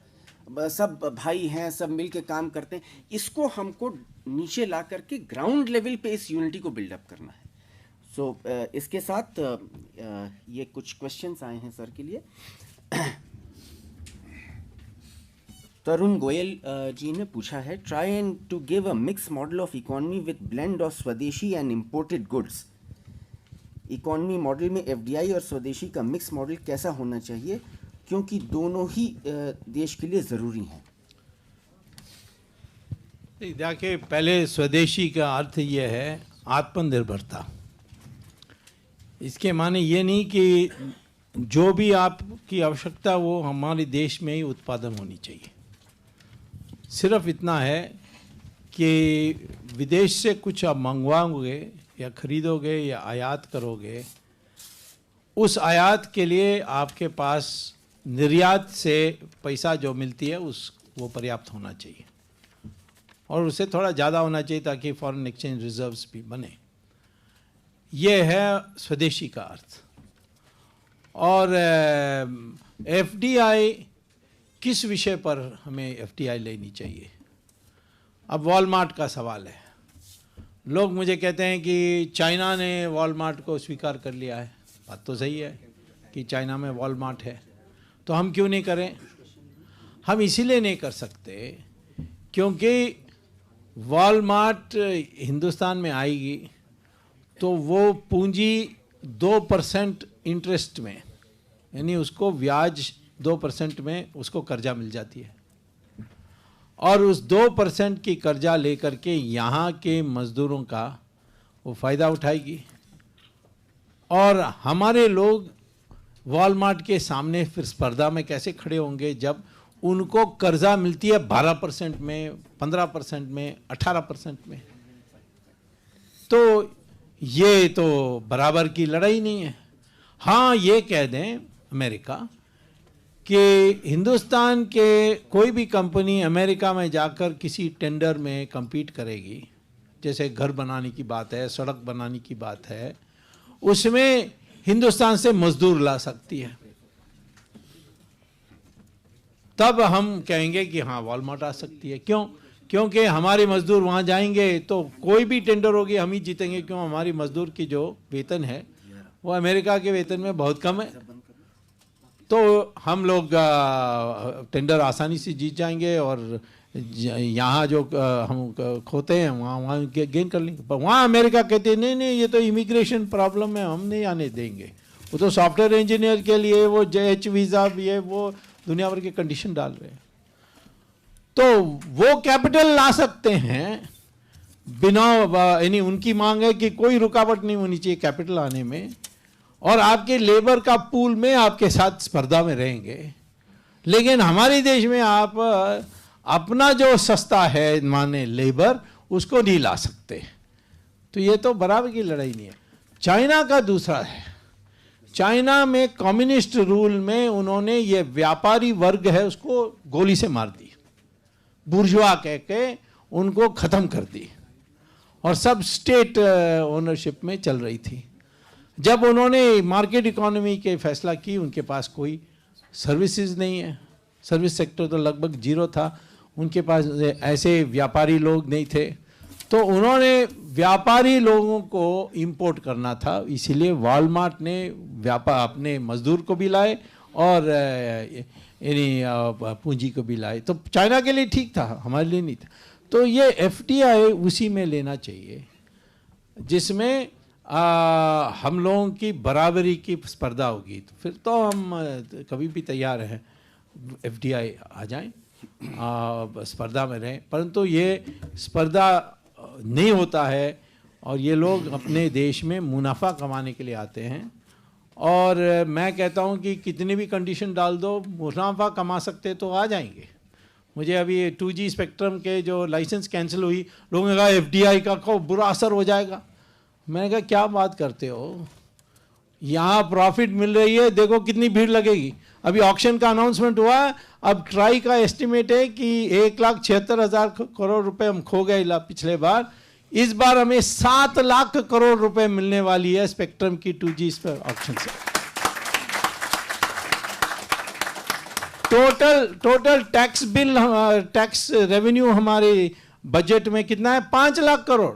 सब भाई हैं, सब मिल के काम करते हैं, इसको हमको नीचे ला करके ग्राउंड लेवल पे इस यूनिटी को बिल्डअप करना है। सो इसके साथ ये कुछ क्वेश्चंस आए हैं सर के लिए। तरुण गोयल जी ने पूछा है, try and to give a mix model of economy with blend of swadeshi and imported goods. Economy model में एफडीआई और स्वदेशी का मिक्स मॉडल कैसा होना चाहिए, क्योंकि दोनों ही देश के लिए ज़रूरी हैं।
देखिए, पहले स्वदेशी का अर्थ ये है आत्मनिर्भरता। इसके माने ये नहीं कि जो भी आपकी आवश्यकता वो हमारे देश में ही उत्पादन होनी चाहिए। सिर्फ इतना है कि विदेश से कुछ आप मंगवाओगे या खरीदोगे या आयात करोगे, उस आयात के लिए आपके पास निर्यात से पैसा जो मिलती है वो पर्याप्त होना चाहिए, और उससे थोड़ा ज़्यादा होना चाहिए ताकि फॉरेन एक्सचेंज रिजर्व्स भी बने। ये है स्वदेशी का अर्थ। और एफडीआई, किस विषय पर हमें एफडीआई लेनी चाहिए? अब वॉलमार्ट का सवाल है। लोग मुझे कहते हैं कि चाइना ने वॉलमार्ट को स्वीकार कर लिया है। बात तो सही है कि चाइना में वॉलमार्ट है, तो हम क्यों नहीं करें? हम इसीलिए नहीं कर सकते क्योंकि वॉलमार्ट हिंदुस्तान में आएगी तो वो पूंजी 2% इंटरेस्ट में, यानी उसको ब्याज 2% में उसको कर्जा मिल जाती है, और उस 2% की कर्जा लेकर के यहाँ के मज़दूरों का वो फ़ायदा उठाएगी। और हमारे लोग वॉलमार्ट के सामने फिर स्पर्धा में कैसे खड़े होंगे जब उनको कर्जा मिलती है 12% में, 15% में, 18% में? तो ये तो बराबर की लड़ाई नहीं है। हाँ, ये कह दें अमेरिका कि हिंदुस्तान के कोई भी कंपनी अमेरिका में जाकर किसी टेंडर में compete करेगी, जैसे घर बनाने की बात है, सड़क बनाने की बात है, उसमें हिंदुस्तान से मजदूर ला सकती है। तब हम कहेंगे कि हाँ वॉलमार्ट आ सकती है। क्यों? क्योंकि हमारे मजदूर वहाँ जाएंगे तो कोई भी टेंडर होगी हम ही जीतेंगे। क्यों? हमारी मजदूर की जो वेतन है वो अमेरिका के वेतन में बहुत कम है, तो हम लोग टेंडर आसानी से जीत जाएंगे और यहाँ जो हम खोते हैं वहाँ गेन कर लेंगे। पर वहाँ अमेरिका कहते हैं नहीं नहीं, ये तो इमिग्रेशन प्रॉब्लम है, हम नहीं आने देंगे। वो तो सॉफ्टवेयर इंजीनियर के लिए वो H वीज़ा भी है, वो दुनिया भर के कंडीशन डाल रहे हैं। तो वो कैपिटल ला सकते हैं बिना, यानी उनकी मांग है कि कोई रुकावट नहीं होनी चाहिए कैपिटल आने में, और आपके लेबर का पूल में आपके साथ स्पर्धा में रहेंगे। लेकिन हमारे देश में आप अपना जो सस्ता है माने लेबर, उसको नहीं ला सकते। तो ये तो बराबर की लड़ाई नहीं है। चाइना का दूसरा है। चाइना में कम्युनिस्ट रूल में उन्होंने ये व्यापारी वर्ग है उसको गोली से मार दी, बुर्जुआ कह के उनको ख़त्म कर दी, और सब स्टेट ओनरशिप में चल रही थी। जब उन्होंने मार्केट इकोनॉमी के फैसला की, उनके पास कोई सर्विसेज नहीं है, सर्विस सेक्टर तो लगभग जीरो था, उनके पास ऐसे व्यापारी लोग नहीं थे, तो उन्होंने व्यापारी लोगों को इंपोर्ट करना था। इसीलिए वॉलमार्ट ने व्यापार अपने मजदूर को भी लाए और यानी पूंजी को भी लाए। तो चाइना के लिए ठीक था, हमारे लिए नहीं था। तो ये एफडीआई उसी में लेना चाहिए जिसमें हम लोगों की बराबरी की स्पर्धा होगी। तो फिर तो हम कभी भी तैयार हैं एफडीआई आ जाएं, स्पर्धा में रहें। परंतु ये स्पर्धा नहीं होता है और ये लोग अपने देश में मुनाफा कमाने के लिए आते हैं। और मैं कहता हूँ कि कितनी भी कंडीशन डाल दो, मुनाफा कमा सकते तो आ जाएंगे। मुझे अभी 2G स्पेक्ट्रम के जो लाइसेंस कैंसिल हुई, लोगों ने कहा एफडीआई का को बुरा असर हो जाएगा। मैंने कहा क्या बात करते हो, यहाँ प्रॉफिट मिल रही है, देखो कितनी भीड़ लगेगी। अभी ऑक्शन का अनाउंसमेंट हुआ, अब ट्राई का एस्टिमेट है कि 1,76,000 करोड़ रुपए हम खो गए पिछले बार। इस बार हमें 7 लाख करोड़ रुपए मिलने वाली है स्पेक्ट्रम की 2G ऑक्शन से। Total tax bill, tax revenue हमारे बजट में कितना है? 5 लाख करोड़।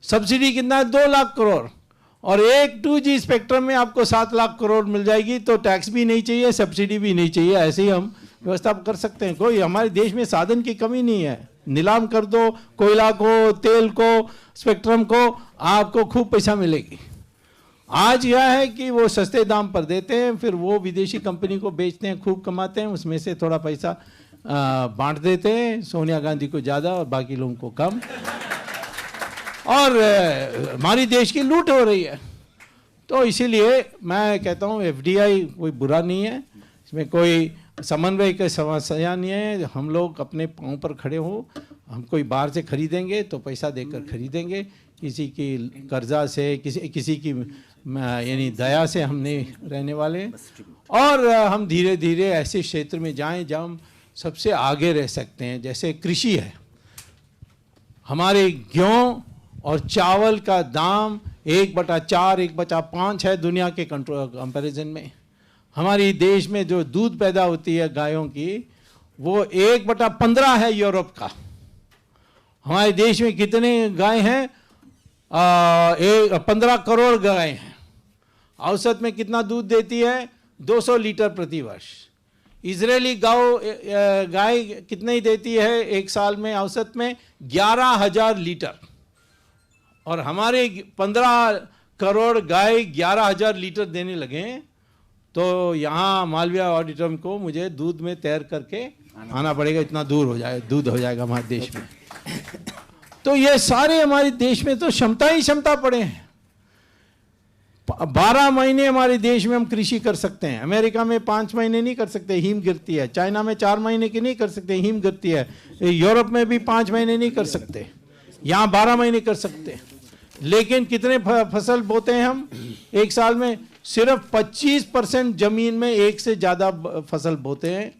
सब्सिडी कितना है? 2 लाख करोड़। और एक 2G स्पेक्ट्रम में आपको 7 लाख करोड़ मिल जाएगी, तो टैक्स भी नहीं चाहिए, सब्सिडी भी नहीं चाहिए। ऐसे ही हम व्यवस्था कर सकते हैं। कोई हमारे देश में साधन की कमी नहीं है। नीलाम कर दो कोयला को, तेल को, स्पेक्ट्रम को, आपको खूब पैसा मिलेगी। आज यह है कि वो सस्ते दाम पर देते हैं, फिर वो विदेशी कंपनी को बेचते हैं, खूब कमाते हैं, उसमें से थोड़ा पैसा बांट देते हैं, सोनिया गांधी को ज़्यादा और बाकी लोगों को कम, और हमारी देश की लूट हो रही है। तो इसीलिए मैं कहता हूँ FDI कोई बुरा नहीं है, इसमें कोई समन्वय की समस्या नहीं है। हम लोग अपने पाँव पर खड़े हो, हम कोई बाहर से खरीदेंगे तो पैसा देकर खरीदेंगे, किसी की कर्जा से, किसी की यानी दया से हम नहीं रहने वाले। और हम धीरे धीरे ऐसे क्षेत्र में जाएं जहाँ हम सबसे आगे रह सकते हैं। जैसे कृषि है, हमारे गेहूँ और चावल का दाम 1/4, 1/5 है दुनिया के कंपैरिजन में। हमारी देश में जो दूध पैदा होती है गायों की, वो 1/15 है यूरोप का। हमारे देश में कितने गाय हैं? 15 करोड़ गाय हैं। औसत में कितना दूध देती है? 200 लीटर प्रति वर्ष। इजरायली गाय कितनी देती है एक साल में? औसत में 11,000 लीटर। और हमारे 15 करोड़ गाय 11,000 लीटर देने लगे, तो यहाँ मालवीय ऑडिटोरियम को मुझे दूध में तैर करके आना पड़ेगा, इतना दूर हो जाए दूध हो जाएगा हमारे देश में। तो ये सारे हमारे देश में तो क्षमता ही क्षमता पड़े हैं। 12 महीने हमारे देश में हम कृषि कर सकते हैं। अमेरिका में 5 महीने नहीं कर सकते, हिम गिरती है। चाइना में 4 महीने की नहीं कर सकते, हिम गिरती है। यूरोप में भी 5 महीने नहीं कर सकते, यहाँ 12 महीने कर सकते। लेकिन कितने फसल बोते हैं हम एक साल में? सिर्फ 25% जमीन में एक से ज़्यादा फसल बोते हैं।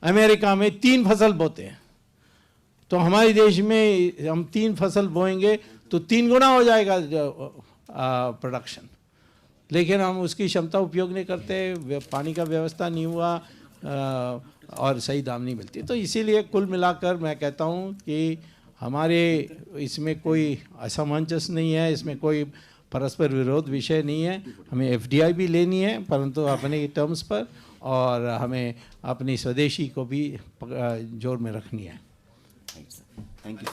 अमेरिका में 3 फसल बोते हैं। तो हमारे देश में हम 3 फसल बोएंगे तो 3 गुना हो जाएगा प्रोडक्शन। लेकिन हम उसकी क्षमता उपयोग नहीं करते, पानी का व्यवस्था नहीं हुआ और सही दाम नहीं मिलती। तो इसीलिए कुल मिलाकर मैं कहता हूँ कि हमारे इसमें कोई असमंजस नहीं है, इसमें कोई परस्पर विरोध विषय नहीं है। हमें FDI भी लेनी है, परंतु अपने टर्म्स पर, और हमें अपनी स्वदेशी को भी जोर में रखनी है।
Thank you.